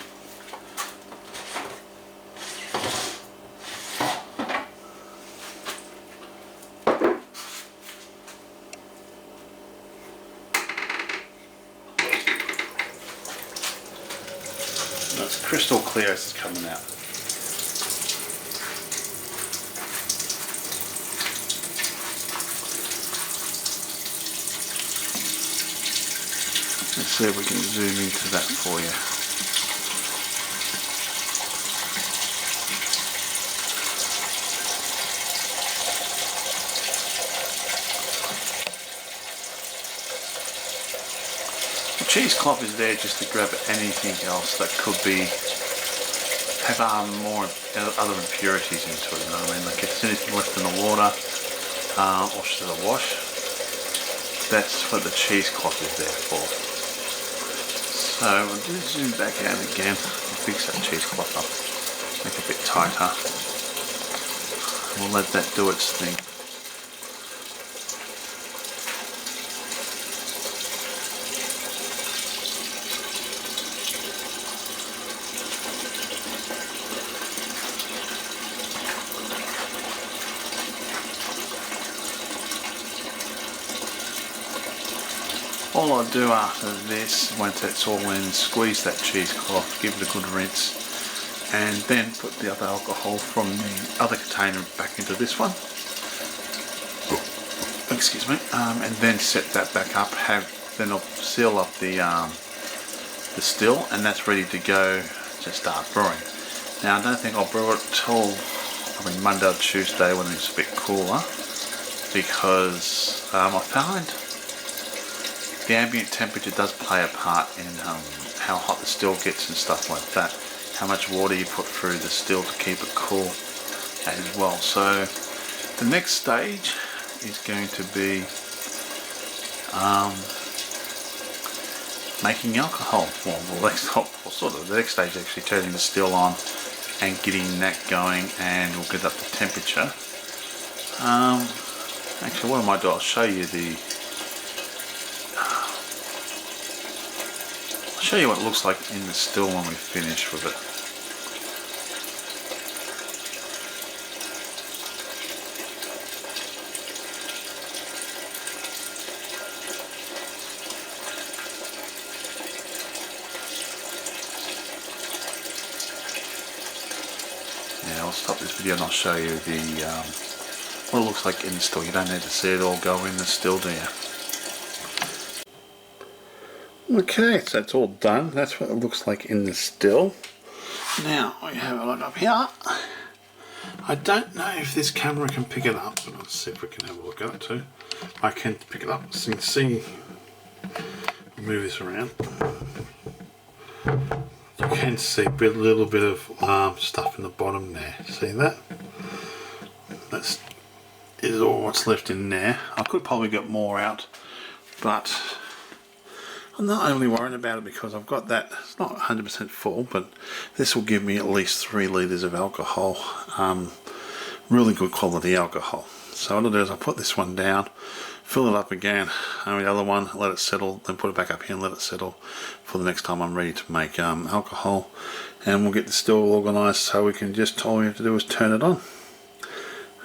It's crystal clear as it's coming out. Let's see if we can zoom into that for you. The cheesecloth is there just to grab anything else that could be have more other impurities into it. You know what I mean? Like if there's anything left in the water or should I wash, that's what the cheesecloth is there for. So I'll just zoom back out again and fix that cheesecloth up, make it a bit tighter. We'll let that do its thing. All I'll do after this, once it's all in, squeeze that cheesecloth, give it a good rinse, and then put the other alcohol from the other container back into this one. Excuse me, and then set that back up. Then I'll seal up the still, and that's ready to go to start brewing. Now I don't think I'll brew it till probably Monday or Tuesday when it's a bit cooler, because I find the ambient temperature does play a part in how hot the still gets and stuff like that. How much water you put through the still to keep it cool as well. So the next stage is going to be making alcohol. The next stage is actually turning the still on and getting that going, and we'll get up the temperature. Actually, what I might do, I'll show you what it looks like in the still when we finish with it. Yeah, I'll stop this video and I'll show you what it looks like in the still. You don't need to see it all go in the still, do you? Okay, so it's all done. That's what it looks like in the still. Now we have a look up here. I don't know if this camera can pick it up, but let's see if we can have a look at it too. I can pick it up, so you can see. Move this around. You can see a little bit of stuff in the bottom there. See that? That's all what's left in there. I could probably get more out, but I'm not only worried about it because I've got that, it's not 100% full, but this will give me at least 3 litres of alcohol, really good quality alcohol. So what I'll do is I'll put this one down, fill it up again, and the other one, let it settle, then put it back up here and let it settle for the next time I'm ready to make alcohol. And we'll get the still organised so we can just, all we have to do is turn it on.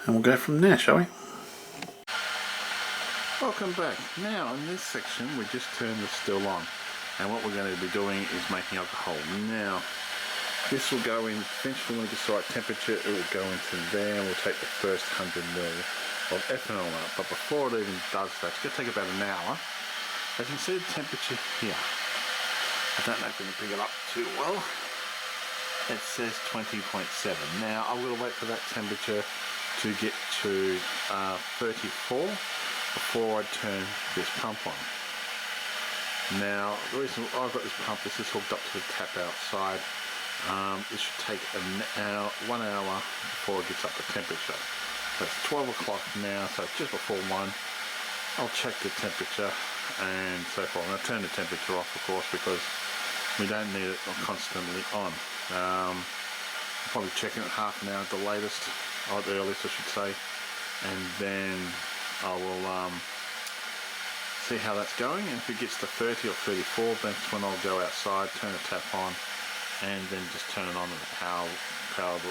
And we'll go from there, shall we? Welcome back. Now in this section we just turned the still on, and what we're going to be doing is making alcohol. Now this will go in, eventually when it gets the right temperature it will go into there, and we'll take the first 100 ml of ethanol out. But before it even does that, it's going to take about an hour. As you can see the temperature here, I don't know if you can pick it up too well, it says 20.7. Now I'm going to wait for that temperature to get to 34 before I turn this pump on. Now the reason I've got this pump, this is hooked up to the tap outside. This should take 1 hour before it gets up to temperature. So it's 12 o'clock now, so it's just before 1. I'll check the temperature and so forth. And I'll turn the temperature off, of course, because we don't need it constantly on. I'll probably check it at half an hour at the latest, or at the earliest I should say, and then I will see how that's going, and if it gets to 30 or 34, that's when I'll go outside, turn the tap on, and then just turn it on to the power of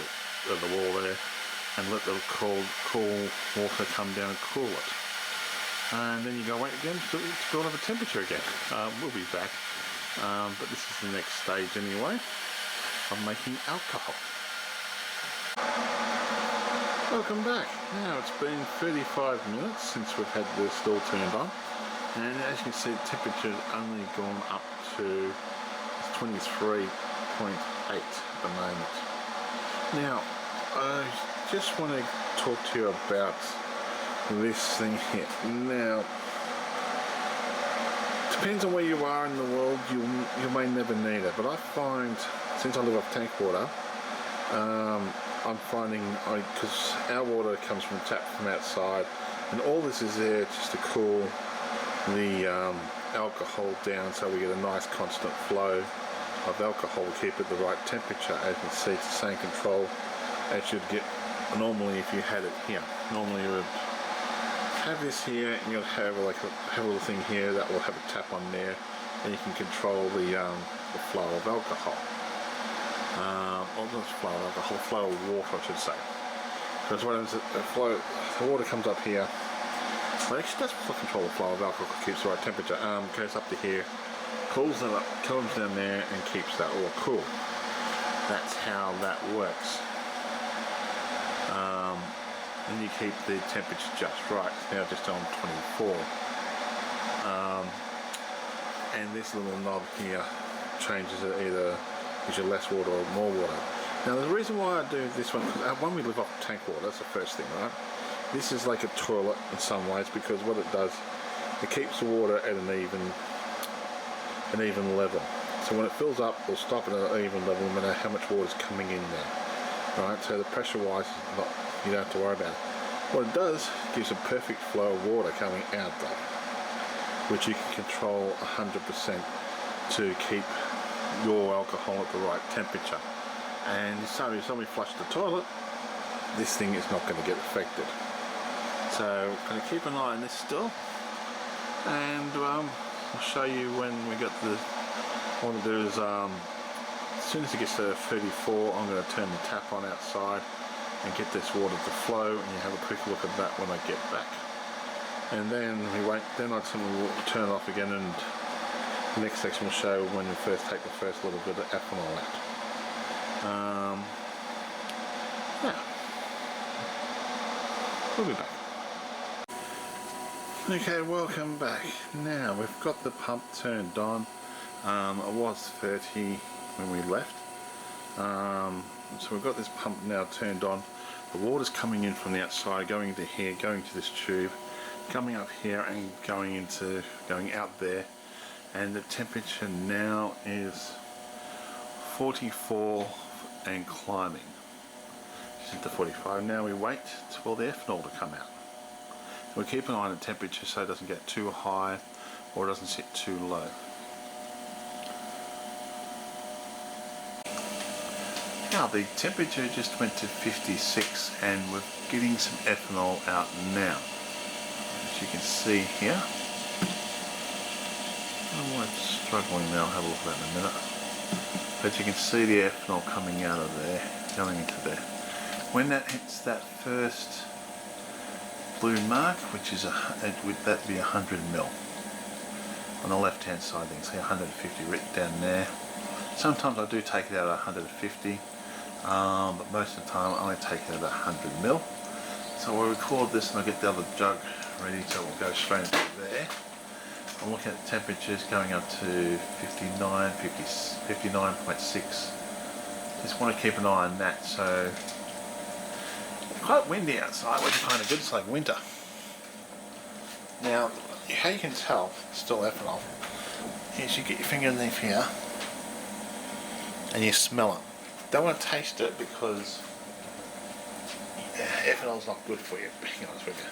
the wall there, and let the cool water come down and cool it. And then you go wait again to build up a temperature again. We'll be back, but this is the next stage anyway of making alcohol. Welcome back. Now it's been 35 minutes since we've had the still turned on, and as you can see the temperature's only gone up to 23.8 at the moment. Now I just want to talk to you about this thing here. Now depends on where you are in the world, you may never need it, but I find, since I live off Camcorder, I'm finding, because our water comes from tap from outside, and all this is there just to cool the alcohol down, so we get a nice constant flow of alcohol to keep it the right temperature. As you can see, it's the same control as you'd get normally if you had it here. Normally you would have this here, and you'll have a little thing here that will have a tap on there, and you can control the flow of alcohol. Or not flow of alcohol, flow of water I should say. Because what happens is the water comes up here. Well, actually that's what control the flow of alcohol, keeps the right temperature. Goes up to here, cools it up, comes down there, and keeps that all cool. That's how that works. And you keep the temperature just right. It's now just on 24. And this little knob here changes it, either gives you less water or more water. Now the reason why I do this one, because one, we live off tank water, that's the first thing, right? This is like a toilet in some ways, because what it does, it keeps the water at an even level. So when it fills up, it'll stop at an even level no matter how much water is coming in there. Right, so the pressure wise, you don't have to worry about it. What it does, it gives a perfect flow of water coming out though, which you can control 100% to keep your alcohol at the right temperature. And so if somebody flushed the toilet, this thing is not going to get affected. So I'm going to keep an eye on this still, and I'll show you when we got the, what I'm going to do is as soon as it gets to 34, I'm going to turn the tap on outside and get this water to flow, and you have a quick look at that when I get back. And then we wait, then I'll turn it off again, and the next section will show when we first take the first little bit of ethanol out. Yeah, we'll be back. Okay, welcome back. Now we've got the pump turned on. It was 30 when we left. So we've got this pump now turned on. The water's coming in from the outside, going into here, going to this tube, coming up here and going out there. And the temperature now is 44 and climbing. It's at 45. Now we wait for the ethanol to come out. We keep an eye on the temperature so it doesn't get too high or it doesn't sit too low. Now the temperature just went to 56 and we're getting some ethanol out now. As you can see here. Oh, it's struggling now, I'll have a look at that in a minute. But you can see the ethanol coming out of there, going into there. When that hits that first blue mark, which is would that be 100 mil. On the left hand side you can see 150 written down there. Sometimes I do take it out at 150, but most of the time I only take it at 100 mil. So I'll record this and I'll get the other jug ready, so we'll go straight into there. I'm looking at the temperatures going up to 59, 59.6. Just want to keep an eye on that. So quite windy outside, which is kind of good. It's like winter. Now, how you can tell it's still ethanol is you get your finger underneath here and you smell it. Don't want to taste it because ethanol's not good for you, being honest with you.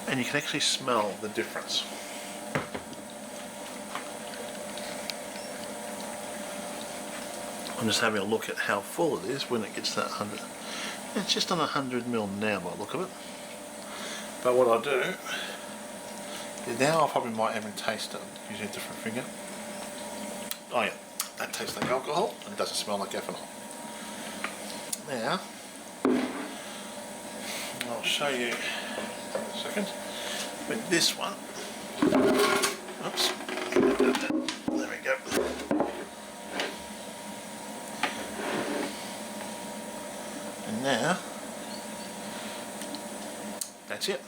And you can actually smell the difference. I'm just having a look at how full it is when it gets to that 100. It's just on 100 mil now by the look of it. But what I'll do is now I probably might even taste it using a different finger. Oh yeah, that tastes like alcohol and doesn't smell like ethanol. Now, I'll show you in a second with this one. Oops, there we go. And now, that's it.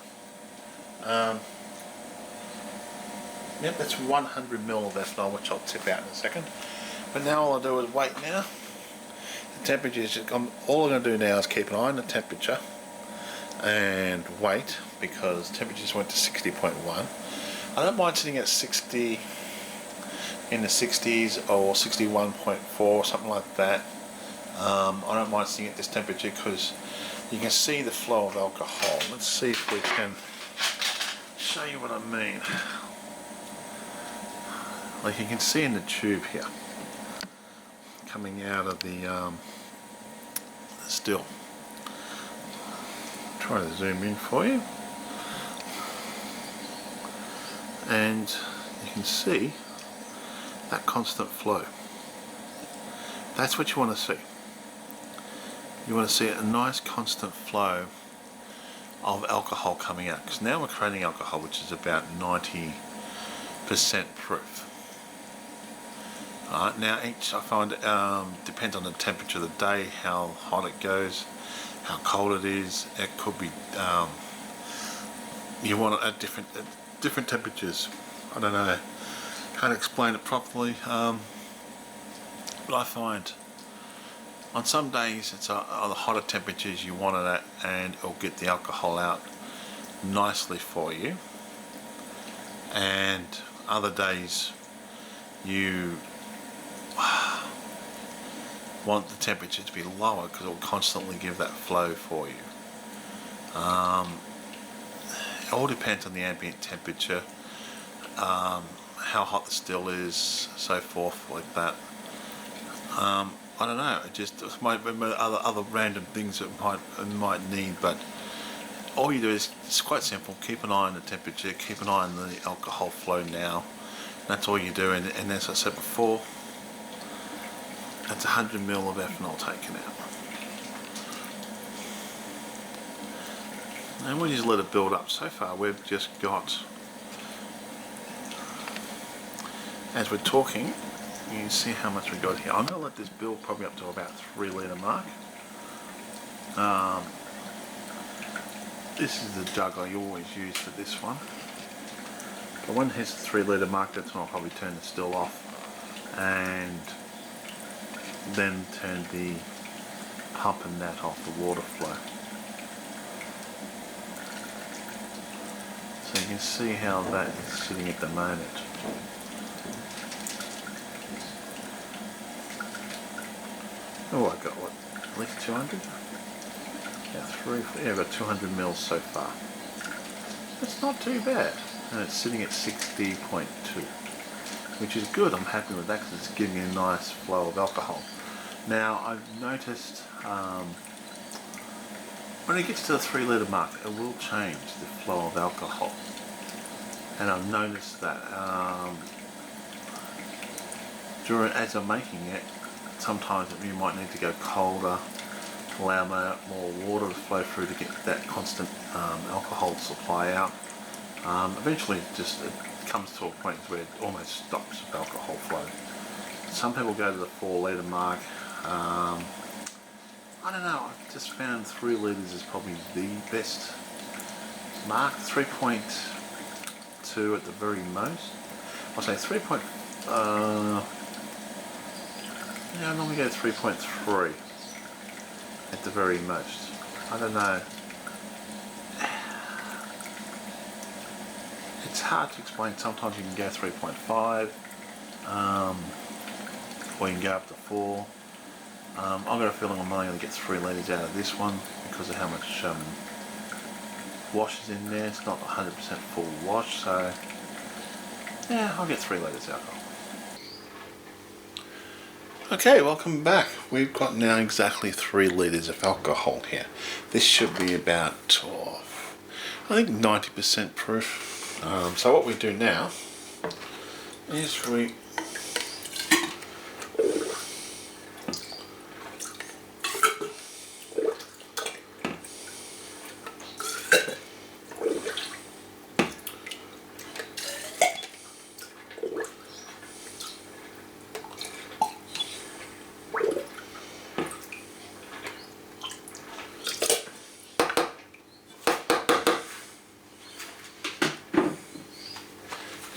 Yep, that's 100 mil of ethanol, which I'll tip out in a second. But now all I'll do is wait now. The temperature is just, all I'm going to do now is keep an eye on the temperature and wait, because temperatures went to 60.1. I don't mind sitting at 60, in the 60s or 61.4 or something like that. I don't mind sitting at this temperature because you can see the flow of alcohol. Let's see if we can show you what I mean. Like you can see in the tube here, coming out of the still. Try to zoom in for you, and you can see that constant flow. That's what you want to see. You want to see a nice constant flow of alcohol coming out, because now we're creating alcohol which is about 90% proof. Now each, I find, depends on the temperature of the day, how hot it goes, how cold it is. It could be, you want it at different temperatures. I don't know, can't explain it properly, but I find on some days it's on the hotter temperatures you want it at, and it'll get the alcohol out nicely for you, and other days you want the temperature to be lower because it will constantly give that flow for you. It all depends on the ambient temperature, how hot the still is, so forth, like that. I don't know, it just might be other random things that it might need, but all you do is, it's quite simple, keep an eye on the temperature, keep an eye on the alcohol flow now. That's all you do, and as I said before, that's 100 ml of ethanol taken out. And we'll just let it build up. So far we've just got, as we're talking, you can see how much we got here. I'm going to let this build probably up to about 3 litre mark. This is the jug I always use for this one. But when it hits the 3 litre mark, that's when I'll probably turn the still off and then turn the pump and that off, the water flow. So you can see how that is sitting at the moment. Oh, I got what, at least 200? Yeah, about 200 mils so far. That's not too bad. And it's sitting at 60.2. which is good. I'm happy with that because it's giving me a nice flow of alcohol. Now I've noticed when it gets to the 3 litre mark, it will change the flow of alcohol, and I've noticed that as I'm making it, sometimes you might need to go colder to allow more water to flow through to get that constant alcohol supply out. Eventually it comes to a point where it almost stops alcohol flow. Some people go to the 4 litre mark. I don't know, I've just found 3 litres is probably the best mark. 3.2 at the very most. I'll say 3. I normally go 3.3 at the very most. I don't know. It's hard to explain. Sometimes you can go 3.5, or you can go up to 4. I've got a feeling I'm only going to get 3 litres out of this one because of how much wash is in there. It's not 100% full wash, so yeah, I'll get 3 litres out. Okay, welcome back. We've got now exactly 3 litres of alcohol here. This should be about, I think 90% proof. So what we do now is we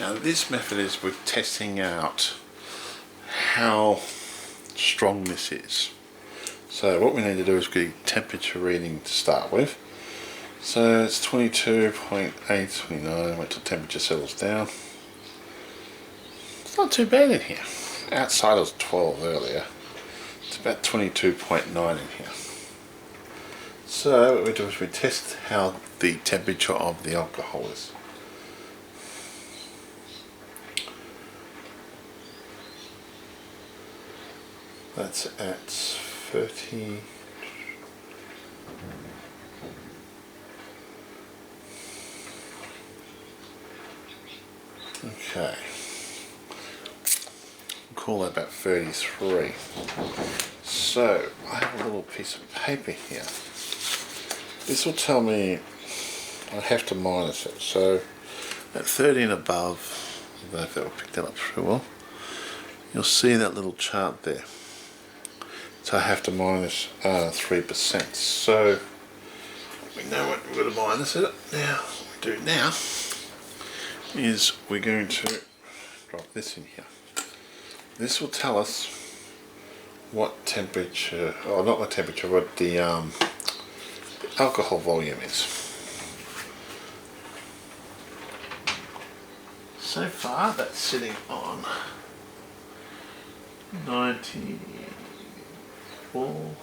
Now this method is we're testing out how strong this is. So what we need to do is get a temperature reading to start with. So it's 22.8, 29, wait till temperature settles down. It's not too bad in here. Outside it was 12 earlier. It's about 22.9 in here. So what we do is we test how the temperature of the alcohol is. That's at 30. Okay. We'll call that about 33. So I have a little piece of paper here. This will tell me I have to minus it. So at 30 and above, I don't know if that will pick that up pretty well. You'll see that little chart there. So I have to minus 3%. So we know what we're going to minus it. Now, what we do now is we're going to drop this in here. This will tell us what temperature, or not what temperature, what the alcohol volume is. So far that's sitting on 94.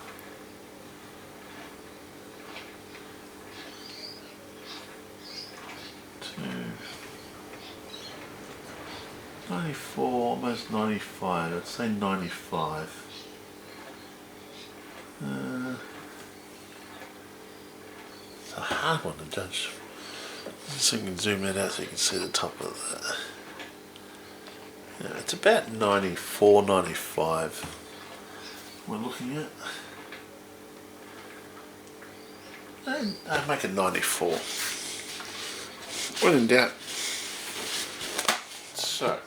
94, almost 95, I'd say 95. It's a hard one to judge. So you can zoom that out so you can see the top of that. Yeah, it's about 94, 95 we're looking at. And I'd make it 94. When in doubt. So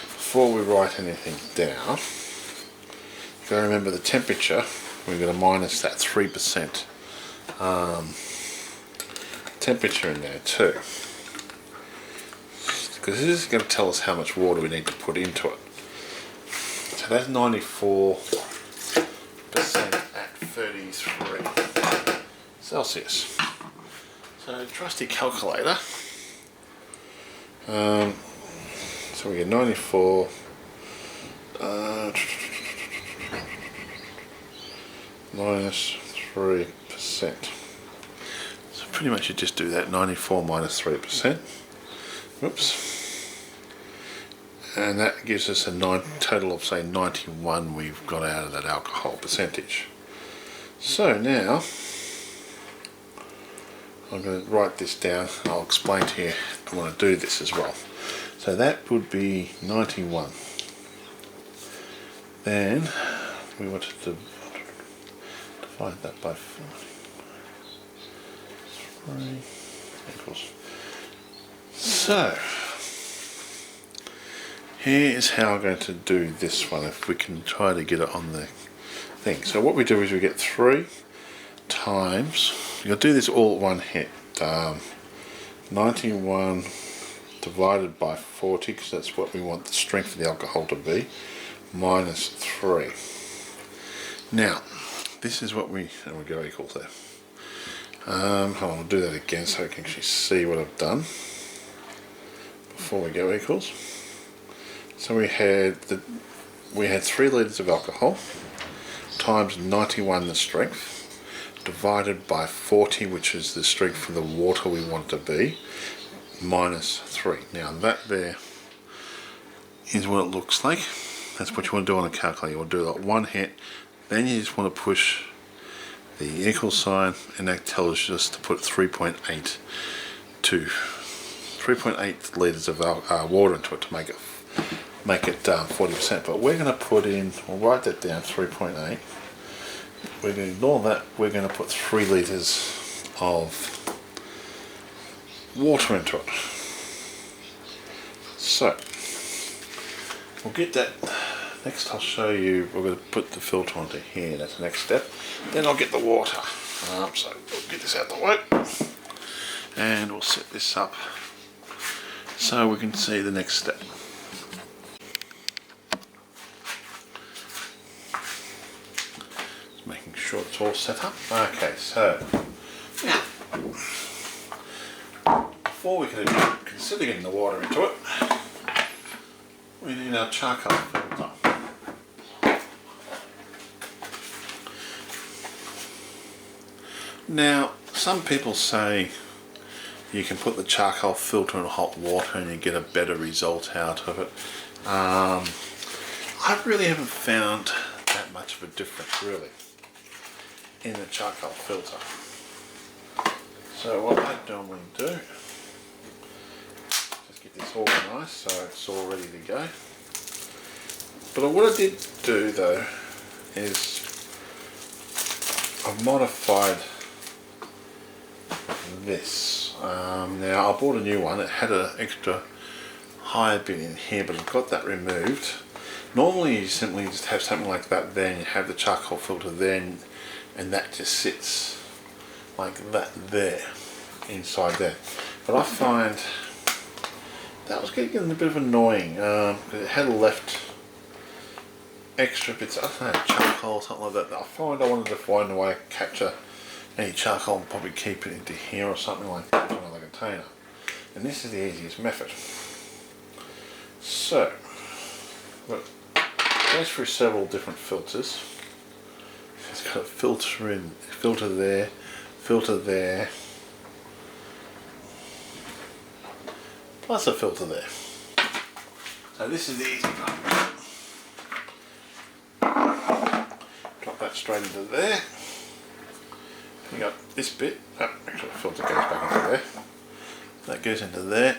before we write anything down, you've got to remember the temperature. We're going to minus that 3% temperature in there too, because this is going to tell us how much water we need to put into it. So that's 94% at 33 Celsius. So trusty calculator. So we get 94 minus 3%. So pretty pretty much you just do that 94 minus 3%. Whoops. And that gives us a total of say 91 we've got out of that alcohol percentage. So now I'm going to write this down. I'll explain to you I want to do this as well. So that would be 91. Then we want to divide that by 4. 3 equals. So here's how I'm going to do this one, if we can try to get it on the thing. So what we do is we get 3 times, you'll do this all at one hit, 91 divided by 40, because that's what we want the strength of the alcohol to be, minus 3. Now this is what we go equals there. I'll do that again so I can actually see what I've done before we go equals. So we had 3 litres of alcohol times 91 the strength divided by 40, which is the strength for the water we want to be, minus 3. Now that there is what it looks like. That's what you want to do on a calculator. You want to do it like one hit, then you just want to push the equal sign, and that tells us to put 3.8 litres of water into it to make it 40%. But we're going to put in, we'll write that down, 3.8. We're going to ignore that. We're going to put 3 litres of water into it. So we'll get that. Next I'll show you, we're going to put the filter onto here, that's the next step. Then I'll get the water. So we'll get this out the way. And we'll set this up so we can see the next step. Just making sure it's all set up. Okay, so now, before we can consider getting the water into it, we need our charcoal filter. Now, some people say you can put the charcoal filter in hot water and you get a better result out of it. I really haven't found that much of a difference really in the charcoal filter. So what I normally do, just get this organised so it's all ready to go. But what I did do though is I've modified this. Now I bought a new one. It had an extra higher bit in here, but I've got that removed. Normally you simply just have something like that there, and you have the charcoal filter there, and that just sits like that there, inside there. But I find that was getting a bit of annoying. It had left extra bits, I don't know, charcoal or something like that. I wanted to find a way to capture any charcoal and probably keep it into here or something like that, in another container. And this is the easiest method. So, it goes through several different filters. It's got a filter in, filter there, plus a filter there. So this is the easy part. Drop that straight into there. You got this bit, actually the filter goes back into there. That goes into there.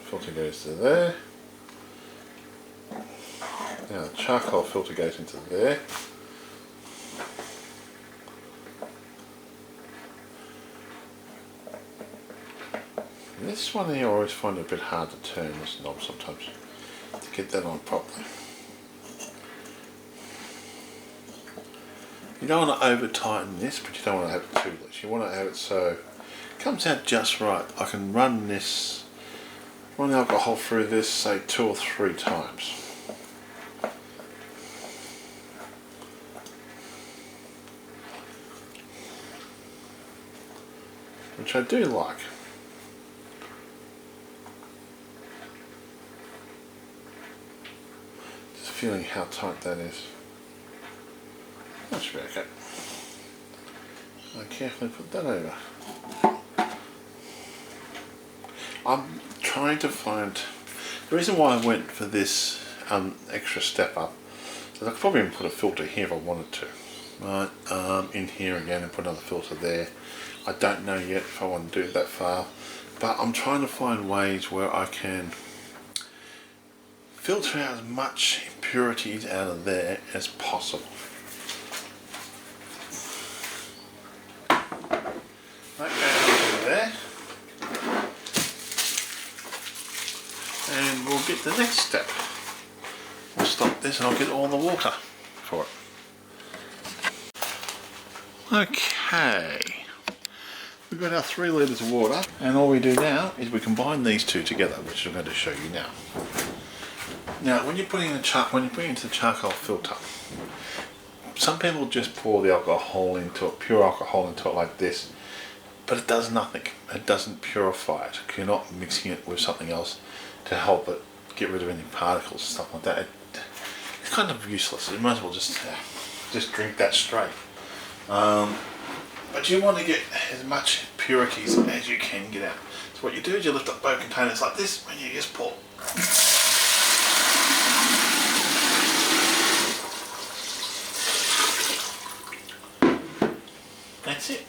Filter goes to there. Now the charcoal filter goes into there. And this one here I always find it a bit hard to turn, this knob sometimes, to get that on properly. You don't want to over tighten this, but you don't want to have it too loose. You want to have it so it comes out just right. I can run the alcohol through this say 2 or 3 times. Which I do like. Just feeling how tight that is. That should be okay. I carefully put that over. I'm trying to find the reason why I went for this extra step up is I could probably even put a filter here if I wanted to. Right, in here again and put another filter there. I don't know yet if I want to do it that far, but I'm trying to find ways where I can filter out as much impurities out of there as possible. Okay, over there. And we'll get the next step. We'll stop this and I'll get all the water for it. Okay, we've got our 3 litres of water, and all we do now is we combine these two together, which I'm going to show you now. Now, when you're putting in into the charcoal filter, some people just pour the alcohol into it, pure alcohol into it like this, but it does nothing. It doesn't purify it. You're not mixing it with something else to help it get rid of any particles and stuff like that. It's kind of useless. You might as well just drink that straight. But you want to get as much impurities as you can get out. So what you do is you lift up both containers like this and you just pour. That's it.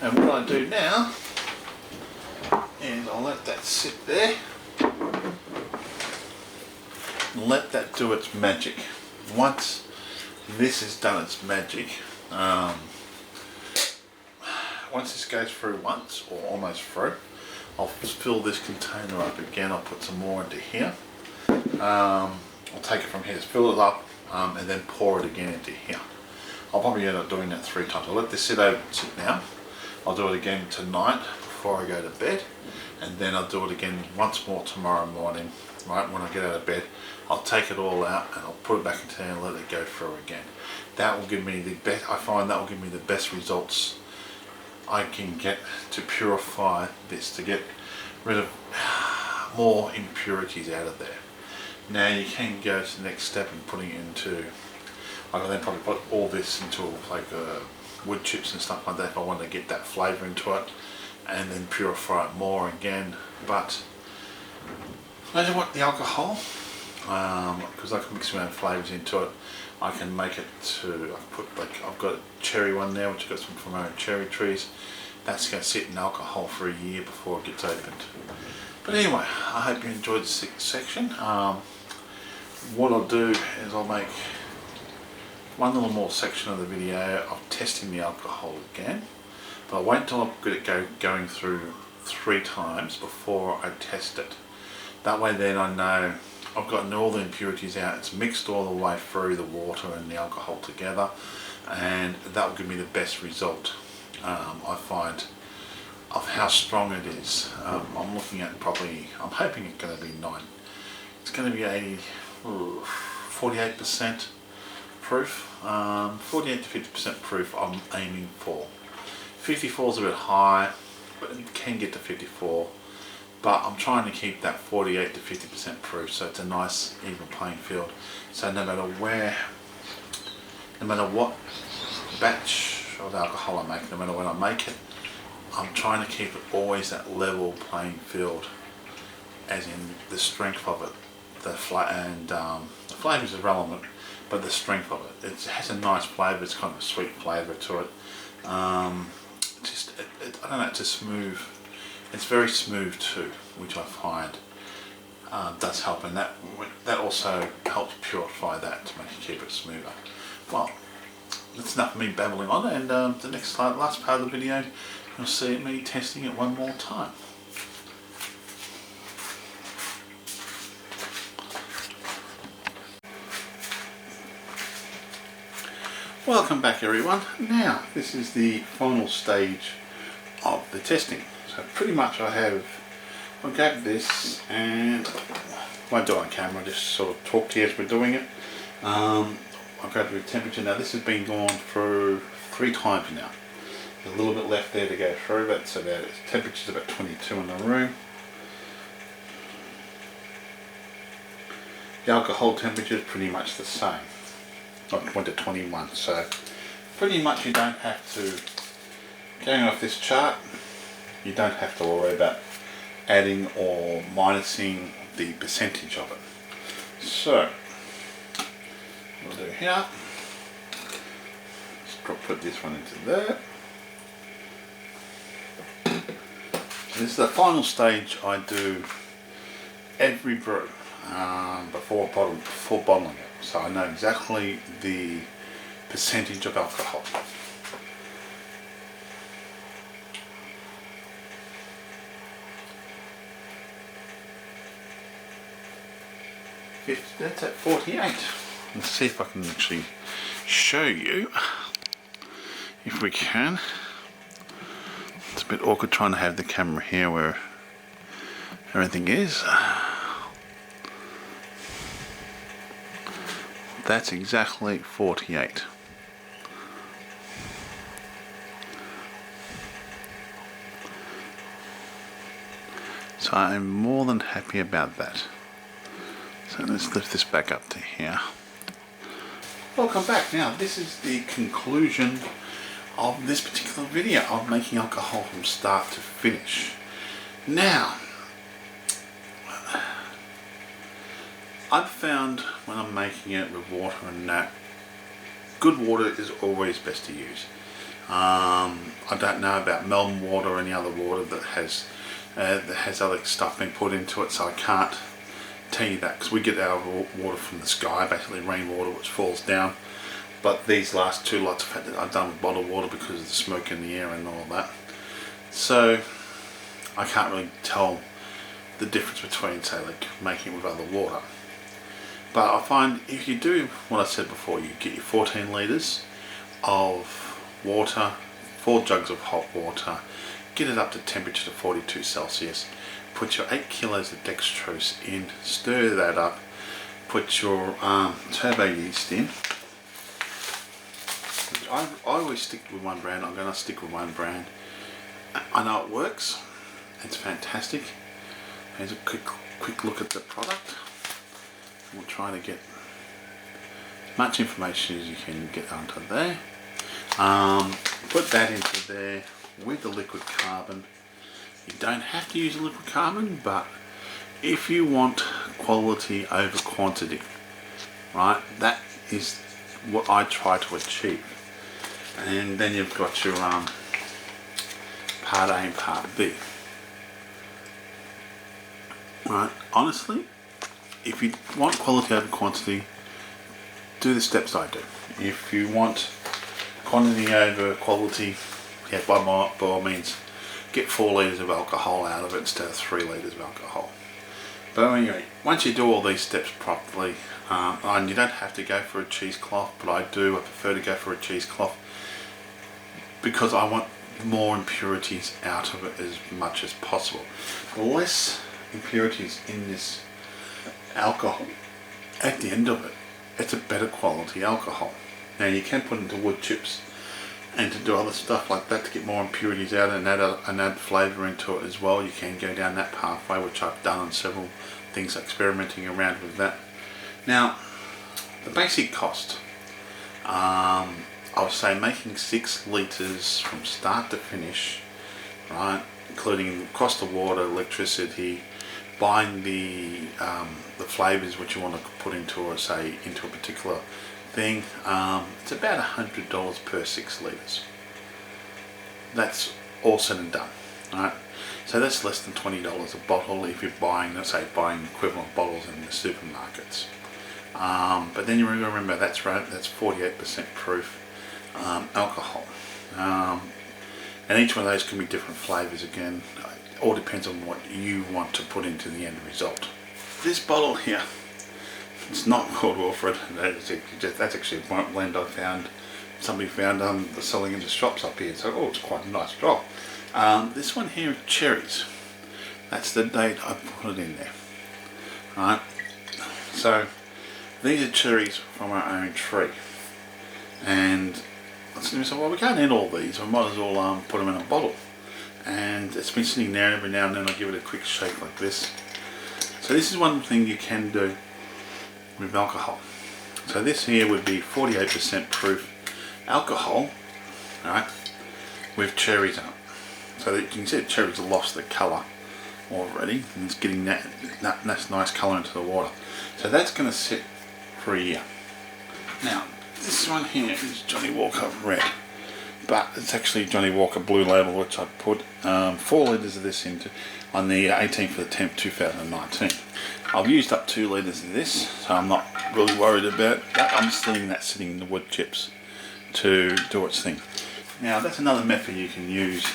And what I do now is I'll let that sit there. Let that do its magic. Once this has done its magic, once this goes through once or almost through, I'll fill this container up again. I'll put some more into here. I'll take it from here, fill it up, and then pour it again into here. I'll probably end up doing that 3 times. I'll let this sit now. I'll do it again tonight before I go to bed, and then I'll do it again once more tomorrow morning. Right, when I get out of bed, I'll take it all out and I'll put it back into there and let it go through again. That will give me the best. I find that will give me the best results I can get to purify this, to get rid of more impurities out of there. Now you can go to the next step and putting it into. I can then probably put all this into like wood chips and stuff like that if I want to get that flavour into it, and then purify it more again. But I don't want the alcohol, because I can mix my own flavours into it. I can make it to, I've got a cherry one there which I got some from my own cherry trees. That's going to sit in alcohol for a year before it gets opened. But anyway, I hope you enjoyed this section. What I'll do is I'll make one little more section of the video of testing the alcohol again, but I'll wait until I've got it going through 3 times before I test it. That way then I know I've gotten all the impurities out, it's mixed all the way through the water and the alcohol together, and that will give me the best result I find of how strong it is. I'm looking at probably, I'm hoping it's going to be 9. It's going to be 48% proof, 48 to 50% proof I'm aiming for. 54 is a bit high, but it can get to 54. But I'm trying to keep that 48 to 50% proof, so it's a nice even playing field. So no matter what batch of alcohol I make, no matter when I make it, I'm trying to keep it always that level playing field, as in the strength of it. The flavour is irrelevant, but the strength of it. It has a nice flavour. It's kind of a sweet flavour to it. I don't know. It's a smooth. It's very smooth too, which I find does help, and that also helps purify that to make it keep it smoother. Well, that's enough of me babbling on, and the last part of the video, you'll see me testing it one more time. Welcome back everyone. Now this is the final stage of the testing. So pretty much I'll grab this, and I won't do it on camera, just sort of talk to you as we're doing it. I'll grab the temperature. Now this has been gone through 3 times now. There's a little bit left there to go through, but so the temperature's about 22 in the room. the alcohol temperature is pretty much the same, not 20 to 21. So pretty much you don't have to, going off this chart, you don't have to worry about adding or minusing the percentage of it. So we'll do here, just put this one into there. So this is the final stage I do every brew before bottling it, so I know exactly the percentage of alcohol. That's at 48. Let's see if I can actually show you, if we can. It's a bit awkward trying to have the camera here where everything is. That's exactly 48. So I'm more than happy about that. So let's lift this back up to here. Welcome back. Now this is the conclusion of this particular video of making alcohol from start to finish. Now, I've found when I'm making it with water and that, good water is always best to use. I don't know about Melbourne water or any other water that has other stuff being put into it, so I can't tell you that, because we get our water from the sky, basically rainwater which falls down. But these last two lots I've done with bottled water because of the smoke in the air and all that. So I can't really tell the difference between, say, like making it with other water. But I find if you do what I said before, you get your 14 litres of water, 4 jugs of hot water, get it up to temperature to 42 Celsius, put your 8 kilos of dextrose in, stir that up, put your turbo yeast in. I always stick with one brand. I'm going to stick with one brand. I know it works. It's fantastic. Here's a quick look at the product. We'll try to get as much information as you can get onto there. Put that into there with the liquid carbon. You don't have to use a liquid carbon, but if you want quality over quantity, right, that is what I try to achieve. And then you've got your part A and part B. Right, honestly, if you want quality over quantity, do the steps I do. If you want quantity over quality, yeah, by all means, get 4 litres of alcohol out of it instead of 3 litres of alcohol. But anyway, once you do all these steps properly, and you don't have to go for a cheesecloth, but I prefer to go for a cheesecloth because I want more impurities out of it as much as possible. The less impurities in this alcohol at the end of it, it's a better quality alcohol. Now you can put it into wood chips and to do other stuff like that to get more impurities out and add flavour into it as well. You can go down that pathway, which I've done on several things, experimenting around with that. Now, the basic cost, I would say making 6 litres from start to finish, right, including the cost of water, electricity, buying the flavours which you want to put into, into a particular thing, it's about $100 per 6 litres. That's all said and done, right? So that's less than $20 a bottle if you're buying, let's say, buying equivalent bottles in the supermarkets. But then you remember that's 48% proof alcohol, and each one of those can be different flavours. Again, it all depends on what you want to put into the end result. This bottle here, it's not called Wilfred. That's actually a blend I found. Somebody found selling in the shops up here. So it's quite a nice drop. This one here is cherries. That's the date I put it in there. Right. So these are cherries from our own tree. And I said, well, we can't eat all these. We might as well put them in a bottle. And it's been sitting there. Every now and then I give it a quick shake like this. So this is one thing you can do with alcohol. So this here would be 48% proof alcohol, right, with cherries in it. So that you can see the cherries have lost their colour already, and it's getting that nice colour into the water. So that's going to sit for a year. Now this one here is Johnny Walker Red, but it's actually Johnny Walker Blue Label, which I put 4 litres of this into on the 18th of the 10th 2019. I've used up 2 litres of this, so I'm not really worried about that. I'm just letting that sitting in the wood chips to do its thing. Now that's another method you can use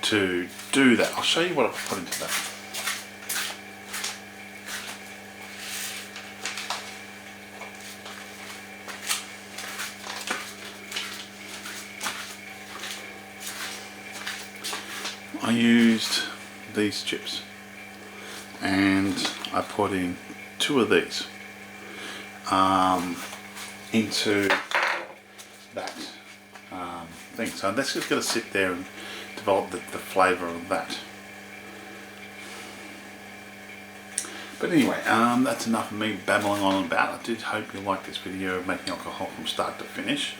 to do that. I'll show you what I've put into that. I used these chips and I put in 2 of these into that thing. So that's just going to sit there and develop the flavour of that. But anyway, that's enough of me babbling on about. I did hope you liked this video of making alcohol from start to finish.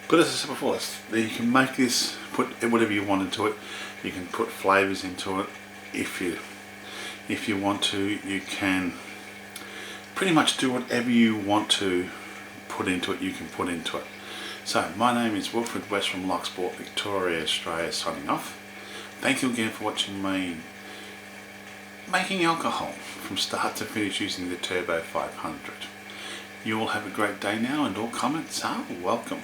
But as I said before, you can make this, put whatever you want into it. You can put flavours into it if you want to. You can pretty much do whatever you want to put into it, you can put into it. So my name is Wilfred West from Locksport, Victoria, Australia, signing off. Thank you again for watching me making alcohol from start to finish using the Turbo 500. You all have a great day now, and all comments are welcome.